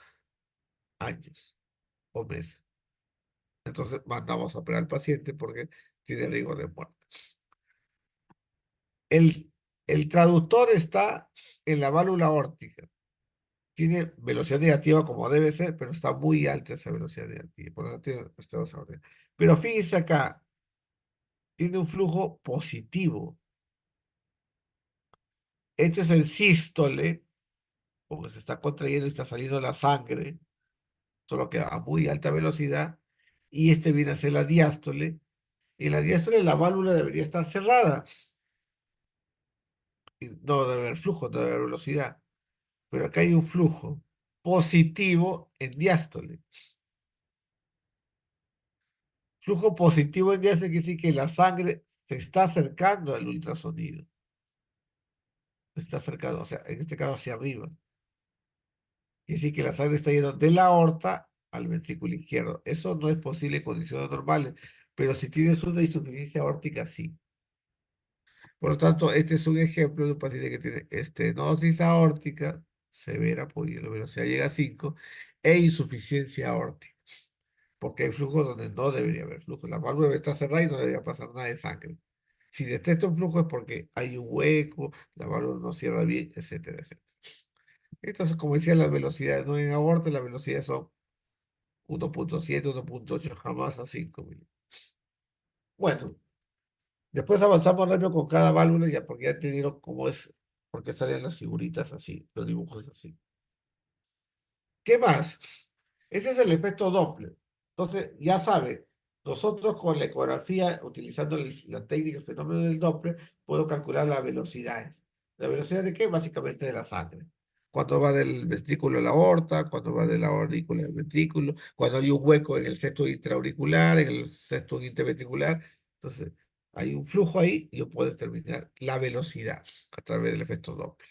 años o meses. Entonces mandamos a operar al paciente porque tiene riesgo de muerte. El traductor está en la válvula aórtica. Tiene velocidad negativa como debe ser, pero está muy alta esa velocidad negativa. Por lo tanto, tiene este desorden. Pero fíjense acá, tiene un flujo positivo. Este es el sístole, porque se está contrayendo y está saliendo la sangre, solo que a muy alta velocidad. Y este viene a ser la diástole. Y en la diástole la válvula debería estar cerrada. Y no debe haber flujo, no debe haber velocidad. Pero acá hay un flujo positivo en diástole. Flujo positivo en diástole quiere decir que la sangre se está acercando al ultrasonido. Se está acercando, o sea, en este caso hacia arriba. Quiere decir que la sangre está yendo de la aorta al ventrículo izquierdo. Eso no es posible en condiciones normales, pero si tienes una insuficiencia aórtica, sí. Por lo tanto, este es un ejemplo de un paciente que tiene estenosis aórtica severa, porque la velocidad llega a 5, e insuficiencia aórtica, porque hay flujos donde no debería haber flujo. La válvula debe estar cerrada y no debería pasar nada de sangre. Si detecta un flujo es porque hay un hueco, la válvula no cierra bien, etcétera, etcétera. Entonces, como decía, las velocidades no en aorta, las velocidades son 1.7, 1.8, jamás a 5. Bueno, después avanzamos rápido con cada válvula, ya porque ya entendieron cómo es, porque salen las figuritas así, los dibujos así. ¿Qué más? Ese es el efecto Doppler. Entonces, ya saben, nosotros con la ecografía, utilizando la técnica del fenómeno del Doppler, puedo calcular las velocidades. ¿La velocidad de qué? Básicamente de la sangre. Cuando va del ventrículo a la aorta, cuando va de la aurícula al ventrículo, cuando hay un hueco en el septo intraauricular, en el septo interventricular. Entonces, hay un flujo ahí y yo puedo determinar la velocidad a través del efecto Doppler.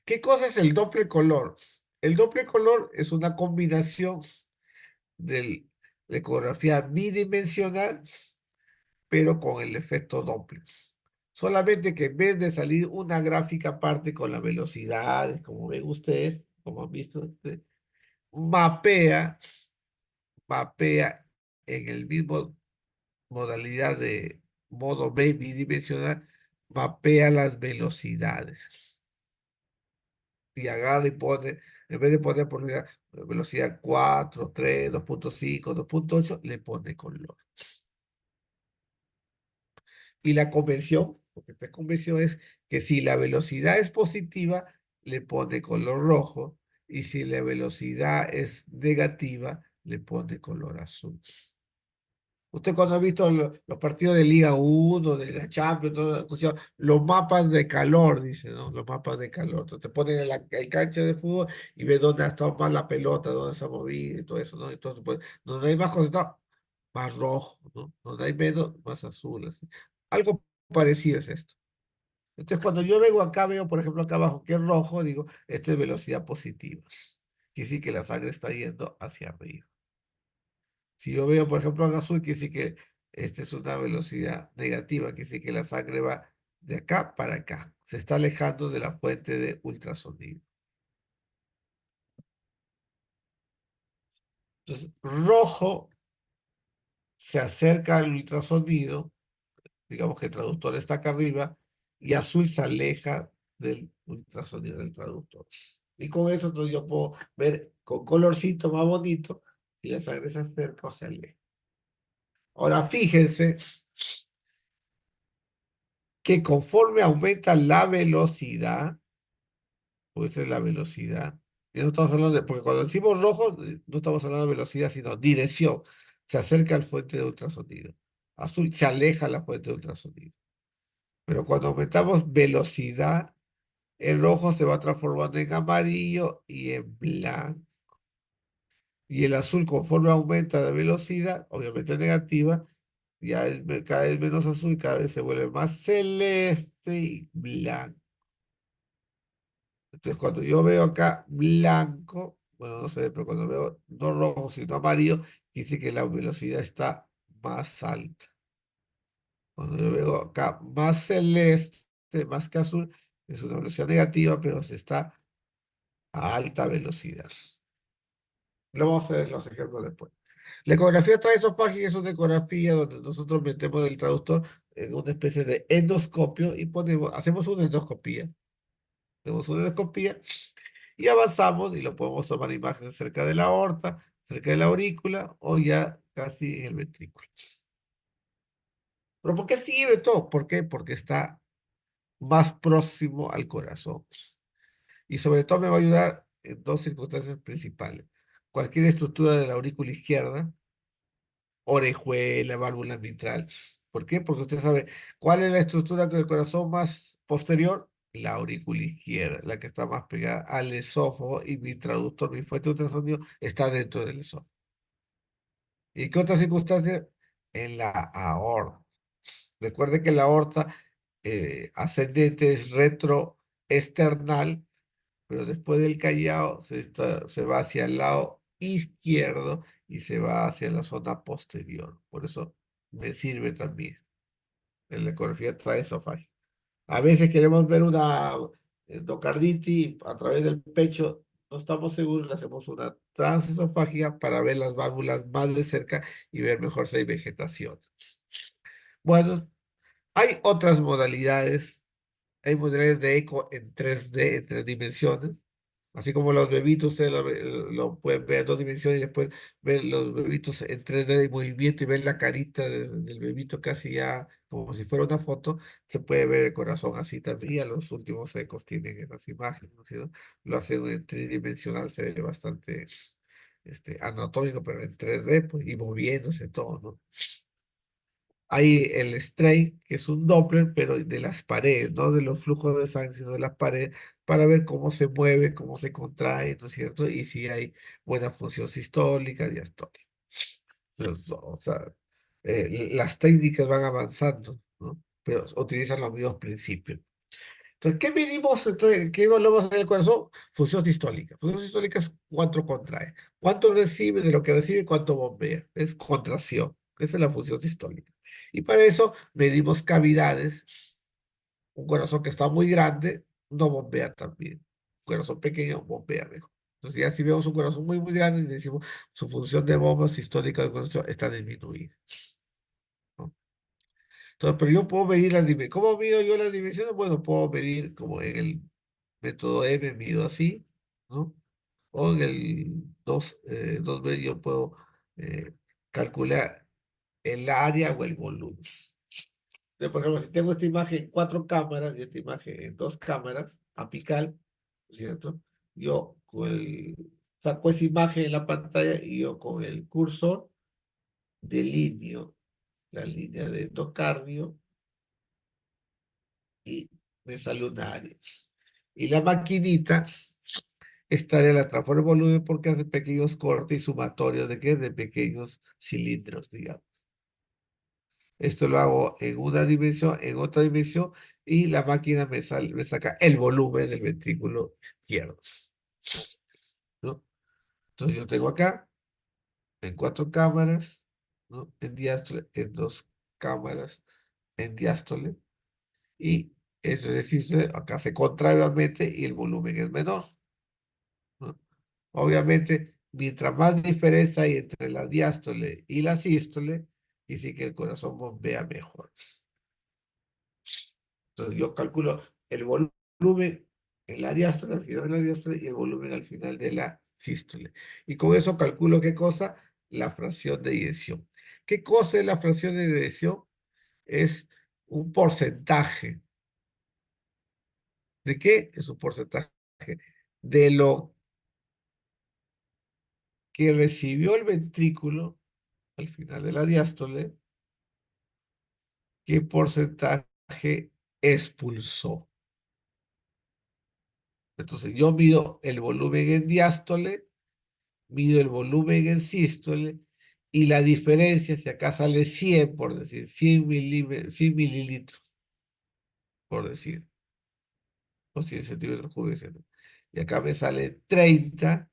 ¿Qué cosa es el doble color? El doble color es una combinación de la ecografía bidimensional, pero con el efecto Doppler. Solamente que en vez de salir una gráfica aparte con las velocidades, como ven ustedes, como han visto ustedes, mapea, mapea en el mismo modalidad de modo B bidimensional, mapea las velocidades. Y agarra y pone, en vez de poner por velocidad 4, 3, 2.5, 2.8, le pone color. Y la convención, porque esta convención es que si la velocidad es positiva, le pone color rojo, y si la velocidad es negativa, le pone color azul. Usted cuando ha visto los partidos de Liga 1, de la Champions, los mapas de calor, dice, ¿no? Los mapas de calor. Entonces, te ponen en el cancha de fútbol y ves dónde ha estado más la pelota, dónde se ha movido y todo eso, ¿no? Entonces, pues, donde hay más concentrado, más rojo, ¿no? Donde hay menos, más azul, así. Algo parecido es esto. Entonces, cuando yo vengo acá, veo, por ejemplo, acá abajo que es rojo, digo, esta es velocidad positiva. Quiere decir que la sangre está yendo hacia arriba. Si yo veo, por ejemplo, en azul, quiere decir que esta es una velocidad negativa, quiere decir que la sangre va de acá para acá. Se está alejando de la fuente de ultrasonido. Entonces, rojo se acerca al ultrasonido, digamos que el traductor está acá arriba, y azul se aleja del ultrasonido del traductor. Y con eso entonces, yo puedo ver con colorcito más bonito si la sangre se acerca o se aleja. Ahora, fíjense que conforme aumenta la velocidad, pues esa es la velocidad, y no estamos hablando de, porque cuando decimos rojo, no estamos hablando de velocidad, sino dirección. Se acerca al fuente de ultrasonido. Azul se aleja a la fuente de ultrasonido. Pero cuando aumentamos velocidad, el rojo se va transformando en amarillo y en blanco. Y el azul, conforme aumenta de velocidad, obviamente negativa, ya es cada vez menos azul y cada vez se vuelve más celeste y blanco. Entonces, cuando yo veo acá blanco, bueno, no se ve, pero cuando veo no rojo, sino amarillo, quiere decir que la velocidad está más alta. Cuando yo veo acá más celeste, más que azul, es una velocidad negativa, pero se está a alta velocidad. Lo vamos a ver los ejemplos después. La ecografía traesofágica es una ecografía donde nosotros metemos el traductor en una especie de endoscopio y hacemos una endoscopía. Hacemos una endoscopía y avanzamos y lo podemos tomar imágenes cerca de la aorta, cerca de la aurícula o ya casi en el ventrículo. ¿Pero por qué sirve todo? ¿Por qué? Porque está más próximo al corazón. Y sobre todo me va a ayudar en dos circunstancias principales. Cualquier estructura de la aurícula izquierda, orejuela, válvula mitral. ¿Por qué? Porque usted sabe cuál es la estructura del corazón más posterior, la aurícula izquierda, la que está más pegada al esófago y mi traductor, mi fuente de ultrasonido está dentro del esófago. ¿Y qué otra circunstancia? En la aorta. Recuerde que la aorta ascendente es retroesternal, pero después del callado se va hacia el lado izquierdo y se va hacia la zona posterior. Por eso me sirve también en la ecografía traesofágica. A veces queremos ver una endocarditis a través del pecho, no estamos seguros, le hacemos una transesofágica para ver las válvulas más de cerca y ver mejor si hay vegetación. Bueno, hay otras modalidades. Hay modalidades de eco en 3D, en 3 dimensiones. Así como los bebitos, ustedes lo pueden ver en 2 dimensiones y después ver los bebitos en 3D de movimiento y ver la carita del bebito casi ya como si fuera una foto. Se puede ver el corazón así también. Ya los últimos ecos tienen esas imágenes, ¿no es cierto? Lo hacen en tridimensional, se ve bastante anatómico, pero en 3D, pues, y moviéndose todo, ¿no? Hay el strain, que es un Doppler, pero de las paredes, no de los flujos de sangre, sino de las paredes, para ver cómo se mueve, cómo se contrae, ¿no es cierto? Y si hay buena función sistólica, diastólica. O sea, las técnicas van avanzando, ¿no? Pero utilizan los mismos principios. Entonces, ¿qué medimos? Entonces, ¿qué evaluamos en el corazón? Función sistólica. Función sistólica es cuánto contrae. Cuánto recibe de lo que recibe, cuánto bombea. Es contracción. Esa es la función sistólica. Y para eso medimos cavidades. Un corazón que está muy grande no bombea tan bien. Un corazón pequeño bombea mejor. Entonces, ya si vemos un corazón muy, muy grande, decimos su función de bomba sistólica del corazón está disminuida, ¿no? Entonces, pero yo puedo medir las dimensiones. ¿Cómo mido yo las dimensiones? Bueno, puedo medir como en el método M, mido así, ¿no? O en el 2B yo puedo calcular el área o el volumen. Entonces, por ejemplo, si tengo esta imagen en 4 cámaras y esta imagen en 2 cámaras, apical, ¿no es cierto? Yo saco esa imagen en la pantalla y yo con el cursor delineo la línea de endocardio y me sale un área. Y la maquinita, esta área la transforma en volumen porque hace pequeños cortes y sumatorios de qué? De pequeños cilindros, digamos. Esto lo hago en una dimensión, en otra dimensión, y la máquina me saca el volumen del ventrículo izquierdo, ¿no? Entonces yo tengo acá, en 4 cámaras, ¿no? En diástole, en 2 cámaras, en diástole, y eso es decir, acá se contrae obviamente y el volumen es menor, ¿no? Obviamente, mientras más diferencia hay entre la diástole y la sístole, dice que el corazón bombea mejor. Entonces yo calculo el volumen en la diástole, al final de la diástole, y el volumen al final de la sístole. Y con eso calculo qué cosa, la fracción de eyección. ¿Qué cosa es la fracción de eyección? Es un porcentaje. ¿De qué? Es un porcentaje de lo que recibió el ventrículo al final de la diástole, qué porcentaje expulsó. Entonces yo mido el volumen en diástole, mido el volumen en sístole, y la diferencia, si acá sale 100, por decir, 100 mililitros, por decir, o 100 centímetros cúbicos, ¿no? Y acá me sale 30.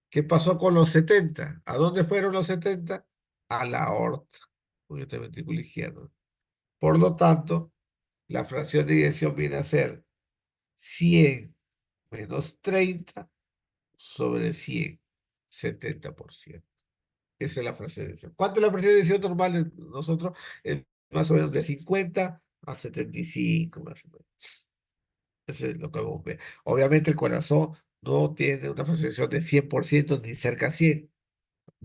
¿Qué pasó con los 70? ¿A dónde fueron los 70? A la aorta, porque este ventrículo izquierdo. Por lo tanto, la fracción de eyección viene a ser 100 menos 30 sobre 100, 70%. Esa es la fracción de decisión. ¿Cuánto es la fracción de decisión normal en nosotros? Es más o menos de 50 a 75, más o menos. Eso es lo que vamos a ver. Obviamente el corazón no tiene una fracción de decisión de 100% ni cerca a 100.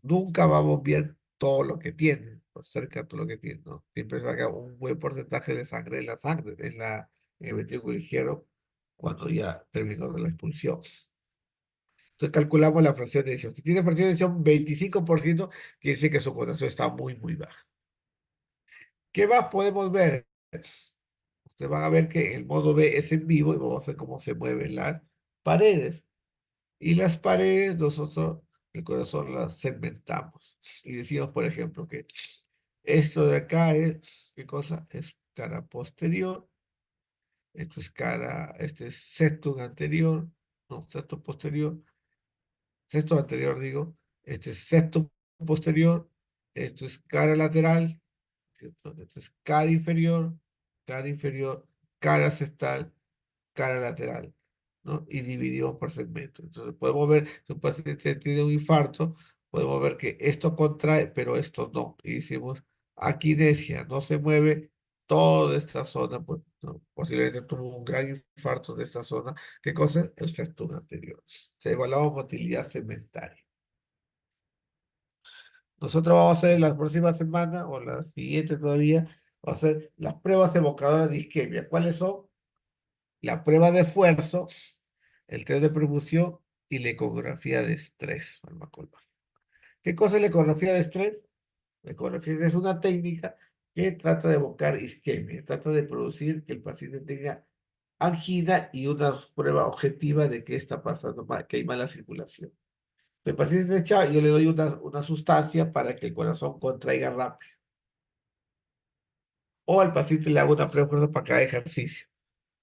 Nunca vamos a ver todo lo que tiene, o cerca de todo lo que tiene, ¿no? Siempre saca un buen porcentaje de sangre en la sangre, en el ventrículo izquierdo, cuando ya terminó la expulsión. Entonces calculamos la fracción de decisión. Si tiene fracción de decisión 25%, quiere decir que su corazón está muy, muy baja. ¿Qué más podemos ver? Ustedes van a ver que el modo B es en vivo y vamos a ver cómo se mueven las paredes. Y las paredes, nosotros, el corazón las segmentamos. Y decimos, por ejemplo, que esto de acá es, ¿qué cosa? Es cara posterior. Esto es cara, este es septum anterior. No, septum posterior. Sexto anterior, digo. Este es sexto posterior. Esto es cara lateral. ¿Cierto? Esto es cara inferior, cara septal, cara lateral, ¿no? Y dividimos por segmento. Entonces podemos ver, si un paciente tiene un infarto, podemos ver que esto contrae, pero esto no. Y decimos, aquinesia, no se mueve toda esta zona, pues, no, posiblemente tuvo un gran infarto de esta zona. ¿Qué cosa? El septum anterior. Se evaluamos motilidad segmentaria. Nosotros vamos a hacer la próxima semana o la siguiente todavía, vamos a hacer las pruebas evocadoras de isquemia. ¿Cuáles son? La prueba de esfuerzo, el test de perfusión y la ecografía de estrés farmacológico. ¿Qué cosa es la ecografía de estrés? La ecografía es una técnica que trata de evocar isquemia, trata de producir que el paciente tenga angina y una prueba objetiva de qué está pasando, que hay mala circulación. El paciente echa, yo le doy una sustancia para que el corazón contraiga rápido. O al paciente le hago una prueba de esfuerzo para cada ejercicio.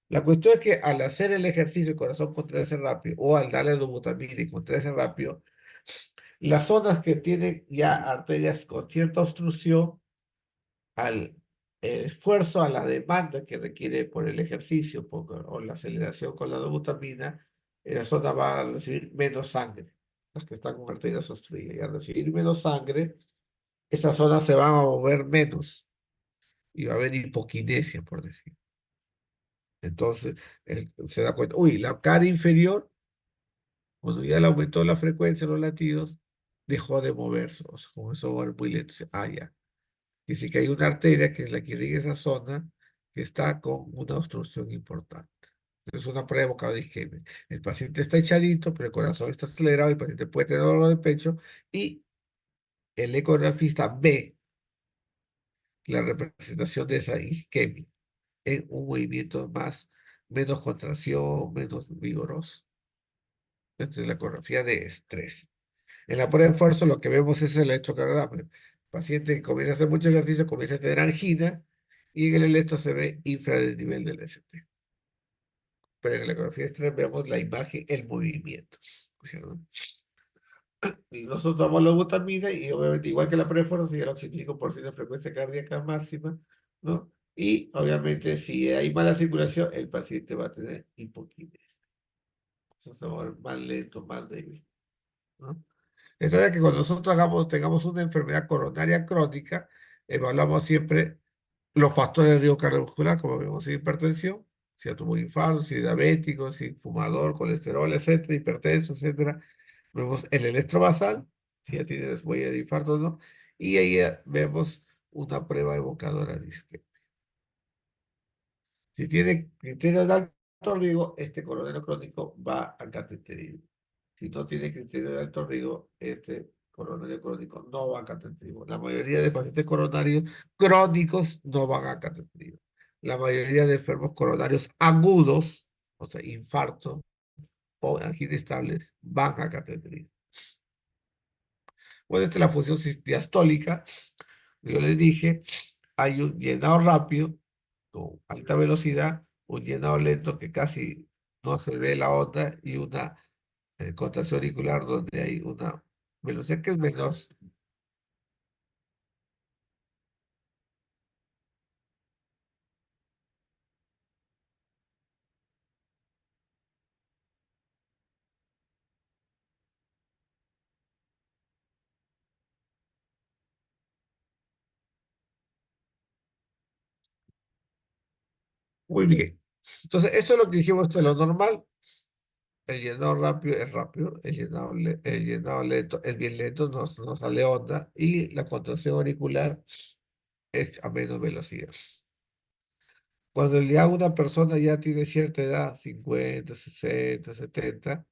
La cuestión es que al hacer el ejercicio el corazón contraerse rápido o al darle dobutamina y contraerse rápido, las zonas que tienen ya arterias con cierta obstrucción, al esfuerzo, a la demanda que requiere por el ejercicio o la aceleración con la dobutamina, esa zona va a recibir menos sangre. Las que están con arterias obstruidas. Y al recibir menos sangre, esas zonas se van a mover menos y va a haber hipoquinesia, por decir. Entonces, se da cuenta, uy, la cara inferior, cuando ya le aumentó la frecuencia de los latidos, dejó de moverse, o sea, comenzó a mover muy lento. Ah, ya. Dice que hay una arteria que es la que irriga esa zona, que está con una obstrucción importante. Es una prueba de bocado de isquemia. El paciente está echadito, pero el corazón está acelerado, el paciente puede tener dolor de pecho, y el ecografista ve la representación de esa isquemia en un movimiento menos contracción, menos vigoroso. Entonces, la ecografía de estrés. En la prueba de esfuerzo lo que vemos es el electrocardiograma. El paciente que comienza a hacer mucho ejercicio, comienza a tener angina y en el electro se ve infra del nivel del ST. Pero en la ecografía de estrés vemos la imagen, el movimiento. ¿No? Y nosotros damos la butamina y obviamente igual que la prueba de esfuerzo, sigue el 85% de frecuencia cardíaca máxima, ¿no? Y obviamente si hay mala circulación, el paciente va a tener hipoquinesia. Entonces se va a ver más lento, más débil, ¿no? Entonces, que cuando nosotros tengamos una enfermedad coronaria crónica, evaluamos siempre los factores de riesgo cardiovascular, como vemos, si hipertensión, si tuvo un infarto, si es diabético, si fumador, colesterol, etcétera, hipertenso, etcétera. Vemos el electrobasal, si ya tiene huella de infarto o no, y ahí vemos una prueba evocadora de isquemia. Si tiene criterios de alto riesgo, este coronario crónico va a cateterismo. Si no tiene criterio de alto riesgo, este coronario crónico no va a cateterismo. La mayoría de pacientes coronarios crónicos no van a cateterismo. La mayoría de enfermos coronarios agudos, o sea, infarto o angina estable, van a cateterismo. Bueno, esta es la función diastólica. Yo les dije, hay un llenado rápido con alta velocidad, un llenado lento que casi no se ve la onda y una contracción auricular donde hay una velocidad que es menor. Muy bien. Entonces, esto es lo que dijimos, esto es lo normal. El llenado rápido, el llenado lento es bien lento, no sale onda, y la contracción auricular es a menos velocidad. Cuando ya una persona ya tiene cierta edad, 50, 60, 70,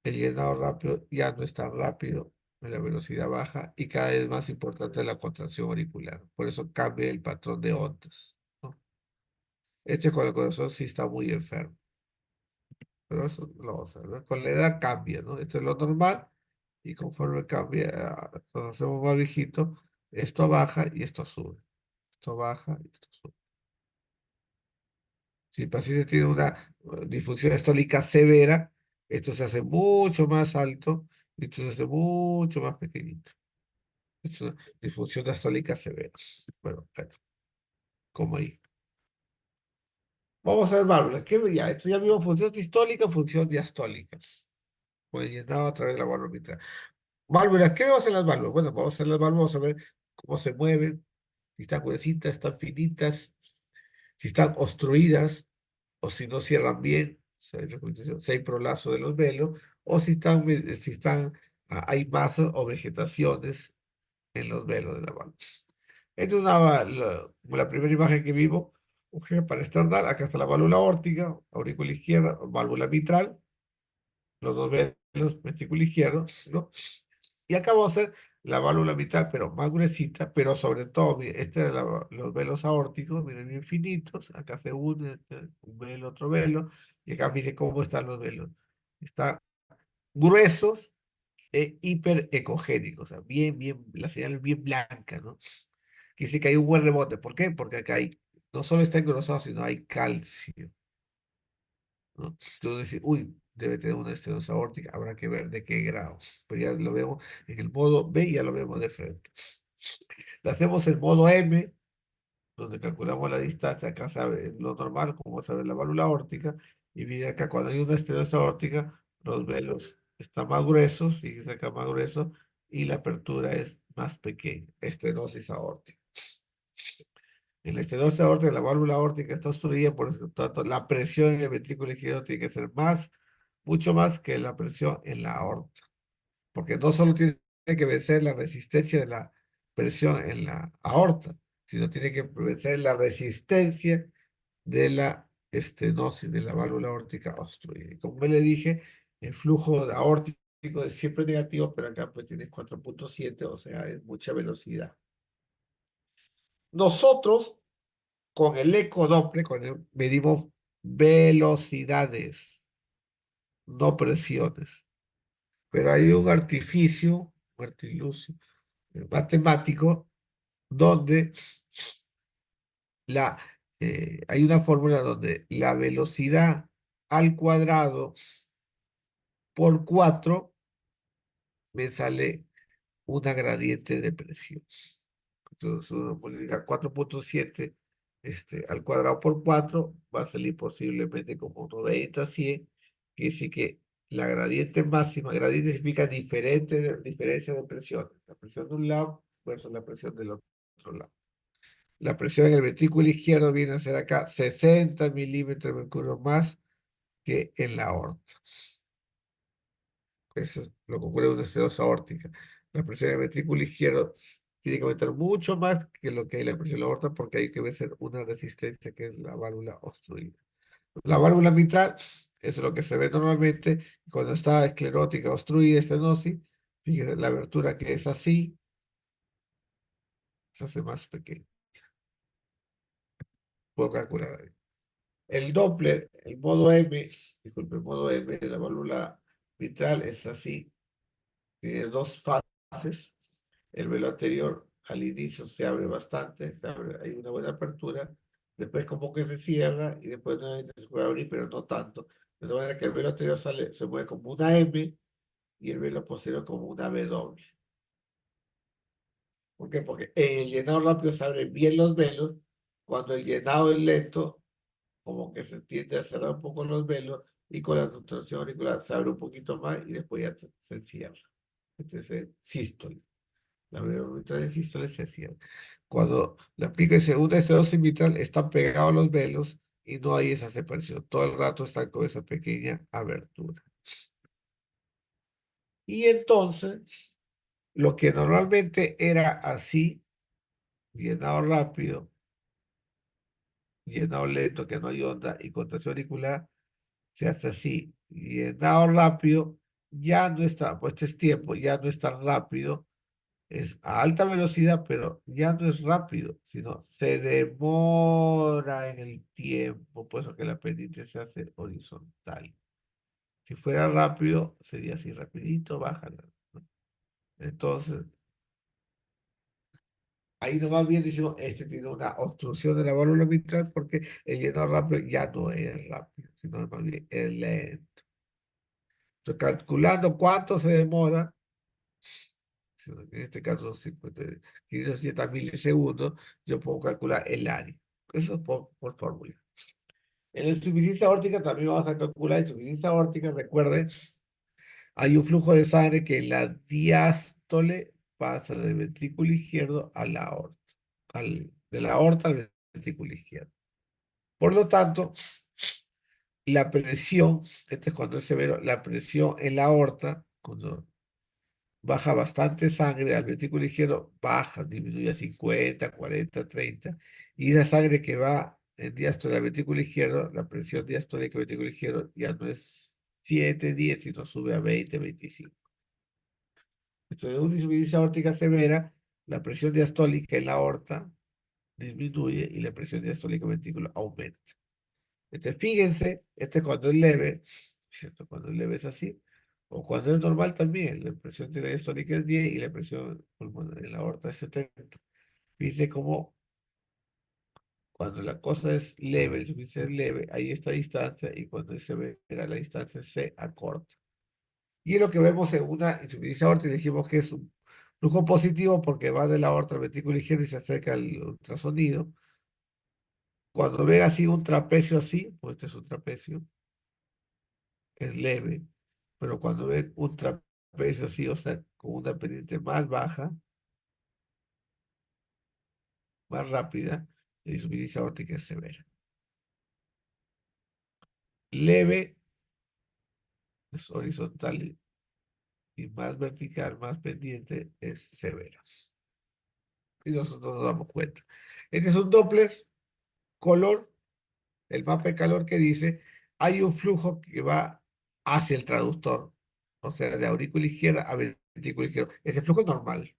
el llenado rápido ya no es tan rápido, la velocidad baja y cada vez más importante la contracción auricular. Por eso cambia el patrón de ondas, ¿no? Este con el corazón sí está muy enfermo, pero eso lo vamos a ver. Con la edad cambia, ¿no? Esto es lo normal y conforme cambia, nos hacemos más viejitos, esto baja y esto sube. Esto baja y esto sube. Si el paciente tiene una disfunción estólica severa, esto se hace mucho más alto y esto se hace mucho más pequeñito. Es una disfunción diastólica severa. Bueno, como ahí. Vamos a ver válvulas. Ya, esto ya vimos función sistólica, función diastólica. Pues llenado a través de la válvula mitral. Válvulas, ¿qué vamos a hacer las válvulas? Bueno, vamos a hacer las válvulas, vamos a ver cómo se mueven, si están gruesitas, están finitas, si están obstruidas, o si no cierran bien, si hay prolazo de los velos, o hay masas o vegetaciones en los velos de la válvula. Esta es la primera imagen que vimos, para externar. Acá está la válvula aórtica, aurícula izquierda, válvula mitral, los dos velos, ventrículo izquierdo, ¿no? Y acá vamos a hacer la válvula mitral, pero más gruesita, pero sobre todo, mire, los velos aórticos, miren, bien finitos. Acá se une un velo, otro velo, y acá miren cómo están los velos. Están gruesos hiperecogénico, o sea, la señal es bien blanca, ¿no? Quiere decir que hay un buen rebote. ¿Por qué? Porque acá no solo está engrosado, sino hay calcio, ¿no? Entonces, uy, debe tener una estenosis aórtica, habrá que ver de qué grado. Pero ya lo vemos en el modo B, ya lo vemos de frente. Lo hacemos en modo M, donde calculamos la distancia. Acá sabe lo normal, como saber la válvula aórtica, y mire acá cuando hay una estenosis aórtica, los velos están más gruesos, y acá más grueso, y la apertura es más pequeña, estenosis aórtica. En la estenosis aórtica, la válvula aórtica está obstruida, por eso tanto la presión en el ventrículo izquierdo tiene que ser mucho más que la presión en la aorta, porque no solo tiene que vencer la resistencia de la presión en la aorta, sino tiene que vencer la resistencia de la estenosis de la válvula aórtica obstruida. Y como le dije, el flujo aórtico es siempre negativo, pero acá pues tienes 4.7, o sea, es mucha velocidad. Nosotros con el ecodoppler medimos velocidades, no presiones. Pero hay un artificio, un artilucio matemático, donde hay una fórmula donde la velocidad al cuadrado por 4 me sale una gradiente de presión. Entonces uno multiplica 4.7 al cuadrado por 4, va a salir posiblemente como 90, 100. Quiere decir que la gradiente máxima, gradiente significa diferencia de presión. La presión de un lado versus la presión del otro lado. La presión en el ventrículo izquierdo viene a ser acá 60 milímetros de mercurio más que en la aorta. Eso es lo que ocurre en una estenosis aórtica. La presión en el ventrículo izquierdo tiene que aumentar mucho más que lo que hay en la presión en la aorta, porque hay que vencer una resistencia que es la válvula obstruida. La válvula mitral, eso es lo que se ve normalmente cuando está esclerótica, obstruida, estenosis. Fíjense, la abertura que es así, se hace más pequeña. Puedo calcular ahí. El Doppler, el modo M, disculpe, el modo M de la válvula mitral es así. Tiene dos fases. El velo anterior al inicio se abre bastante, hay una buena apertura. Después como que se cierra y después nuevamente se puede abrir, pero no tanto. De tal manera que el velo anterior se mueve como una M y el velo posterior como una W. ¿Por qué? Porque en el llenado rápido se abren bien los velos. Cuando el llenado es lento, como que se tiende a cerrar un poco los velos, y con la contracción auricular se abre un poquito más y después ya se cierra. Este es el sístole. La válvula mitral en sístole se cierra. Cuando la pica y segunda estenosis mitral están pegados los velos y no hay esa separación. Todo el rato está con esa pequeña abertura. Y entonces, lo que normalmente era así, llenado rápido, llenado lento, que no hay onda, y contracción auricular, se hace así. Llenado rápido, ya no está, pues este es tiempo, ya no es tan rápido, es a alta velocidad, pero ya no es rápido, sino se demora en el tiempo, por eso que la pendiente se hace horizontal. Si fuera rápido, sería así, rapidito, bájala, ¿no? Entonces, ahí nomás bien decimos, este tiene una obstrucción de la válvula mitral porque el llenado rápido ya no es rápido, sino más bien es lento. Entonces, calculando cuánto se demora, en este caso 570 milisegundos, yo puedo calcular el área. Eso es por fórmula. En la insuficiencia aórtica también vamos a calcular insuficiencia aórtica, recuerden, hay un flujo de sangre que en la diástole pasa del ventrículo izquierdo a la aorta, de la aorta al ventrículo izquierdo. Por lo tanto, la presión, este es cuando es severo, la presión en la aorta, cuando baja bastante sangre al ventrículo izquierdo, baja, disminuye a 50, 40, 30, y la sangre que va en diástole al ventrículo izquierdo, la presión diastólica al ventrículo izquierdo ya no es 7, 10, sino sube a 20, 25. Entonces, en una insuficiencia aórtica severa, la presión diastólica en la aorta disminuye y la presión diastólica en el ventrículo aumenta. Entonces, fíjense, este es cuando es leve, ¿cierto? Cuando es leve es así, o cuando es normal también, la presión diastólica es 10 y la presión pulmonar en la aorta es 70. Fíjense cómo cuando la cosa es leve, el insuficiencia es leve, hay esta distancia, y cuando es severa, la distancia se acorta. Y es lo que vemos en una insuficiencia aórtica, dijimos que es un flujo positivo porque va de la aorta al ventrículo izquierdo y se acerca al ultrasonido. Cuando ven así un trapecio así, pues este es un trapecio, es leve, pero cuando ven un trapecio así, o sea, con una pendiente más baja, más rápida, la insuficiencia aórtica es severa. Leve es horizontal y más vertical, más pendiente, es severa. Y nosotros nos damos cuenta. Este es un Doppler color, el mapa de calor que dice, hay un flujo que va hacia el traductor, o sea, de aurícula izquierda a ventrículo izquierdo. Ese flujo es normal.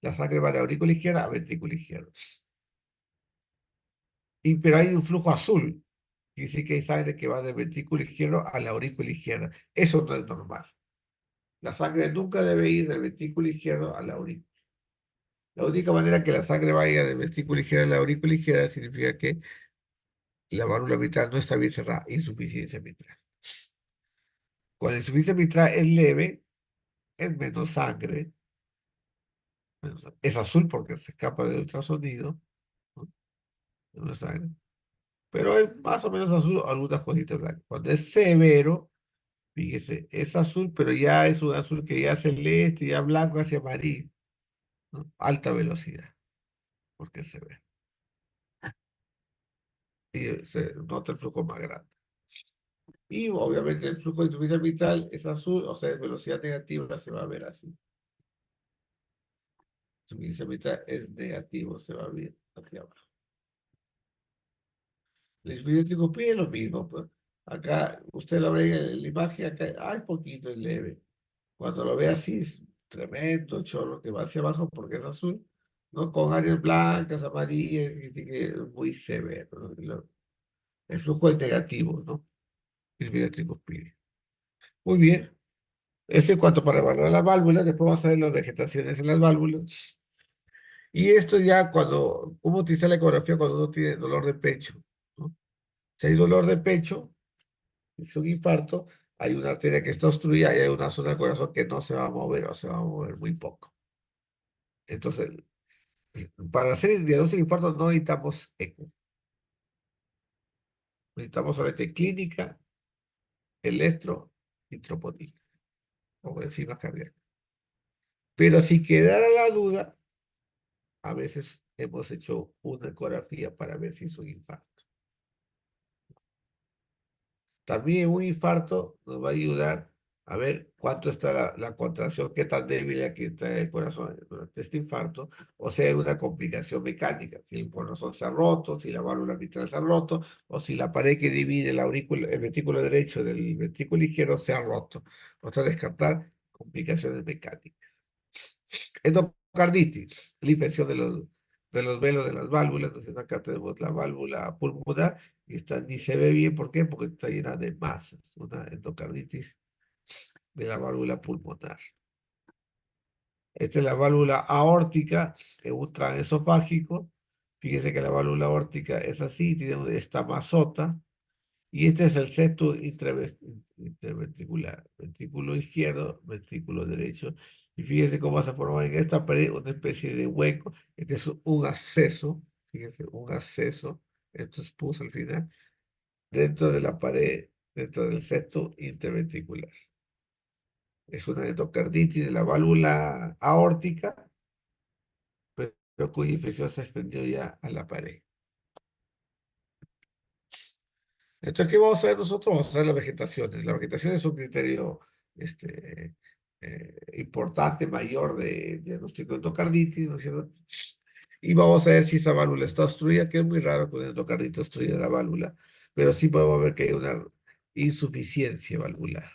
La sangre va de aurícula izquierda a ventrículo izquierdo. Pero hay un flujo azul, que dice que hay sangre que va del ventrículo izquierdo a la aurícula izquierda. Eso no es normal. La sangre nunca debe ir del ventrículo izquierdo a la aurícula. La única manera que la sangre vaya del ventrículo izquierdo a la aurícula izquierda significa que la válvula mitral no está bien cerrada, insuficiencia mitral. Cuando la insuficiencia mitral es leve, es menos sangre, es azul porque se escapa del ultrasonido, ¿no? Menos sangre, pero es más o menos azul, algunas cositas blancas. Cuando es severo, fíjese, es azul, pero ya es un azul que ya celeste, ya blanco hacia amarillo, ¿no? Alta velocidad, porque es severo. Y se nota el flujo más grande. Y obviamente el flujo de insuficiencia mitral es azul, o sea, en velocidad negativa se va a ver así. Insuficiencia mitral es negativo, se va a ver hacia abajo. La insuficiencia tricuspide es lo mismo, pues. Acá usted lo ve en la imagen, acá hay poquito, es leve. Cuando lo ve así, es tremendo chorro que va hacia abajo porque es azul, ¿no? Con áreas blancas, amarillas, que es muy severo, ¿no? El flujo es negativo, ¿no? Insuficiencia tricuspide. Muy bien. Eso en cuanto para evaluar las válvulas, después vamos a ver las vegetaciones en las válvulas. Y esto ya cuando, ¿cómo utilizar la ecografía cuando uno tiene dolor de pecho? ¿No? Si hay dolor de pecho, es un infarto, hay una arteria que está obstruida y hay una zona del corazón que no se va a mover o se va a mover muy poco. Entonces, para hacer el diagnóstico de infarto no necesitamos eco. Necesitamos solamente clínica, electro y troponina, o enzimas cardíacas. Pero si quedara la duda, a veces hemos hecho una ecografía para ver si es un infarto. También un infarto nos va a ayudar a ver cuánto está la contracción, qué tan débil aquí está el corazón durante este infarto, o sea, hay una complicación mecánica, si el corazón se ha roto, si la válvula mitral se ha roto, o si la pared que divide el ventrículo derecho del ventrículo izquierdo se ha roto. O sea, descartar complicaciones mecánicas. Endocarditis, la infección de los velos de las válvulas. Entonces acá tenemos la válvula pulmonar y esta ni se ve bien. ¿Por qué? Porque está llena de masas. Una endocarditis de la válvula pulmonar. Esta es la válvula aórtica en un transesofágico. Fíjense que la válvula aórtica es así, tiene esta masota. Y este es el septo interventricular, ventrículo izquierdo, ventrículo derecho. Y fíjense cómo se forma en esta pared una especie de hueco. Este es un acceso, fíjense, un acceso, esto es pus al final, dentro de la pared, dentro del septo interventricular. Es una endocarditis de la válvula aórtica, pero cuya infección se extendió ya a la pared. Entonces, ¿qué vamos a hacer nosotros? Vamos a hacer las vegetaciones. La vegetación es un criterio importante, mayor de diagnóstico de endocarditis, ¿no es cierto? Y vamos a ver si esa válvula está obstruida, que es muy raro con endocarditis obstruida la válvula, pero sí podemos ver que hay una insuficiencia valvular,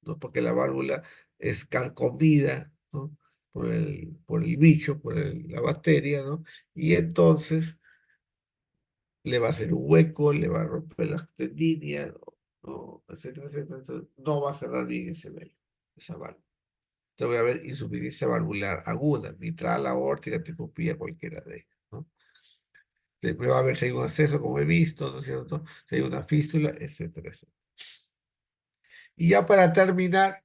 ¿no? Porque la válvula es carcomida, ¿no? Por el bicho, la bacteria, ¿no? Y entonces le va a hacer un hueco, le va a romper las tendinias, no, etcétera, etcétera. Entonces, no va a cerrar bien ese velo, esa válvula. Entonces voy a ver insuficiencia valvular aguda, mitral, aórtica, tricopía, cualquiera de ellas, ¿no? Después va a ver si hay un acceso, como he visto, ¿no es cierto? Si hay una fístula, etcétera, etcétera. Y ya para terminar,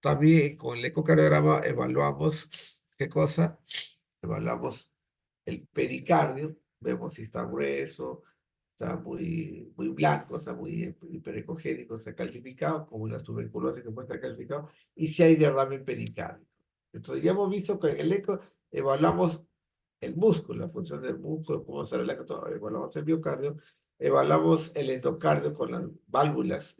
también con el ecocardiograma evaluamos, ¿qué cosa? Evaluamos el pericardio, vemos si está grueso, está muy blanco, está muy hiperecogénico, está calcificado, como la tuberculosis que puede estar calcificado, y si hay derrame pericárdico. Entonces ya hemos visto que en el eco evaluamos el músculo, la función del músculo, cómo se relaja todo, evaluamos el miocardio, evaluamos el endocardio con las válvulas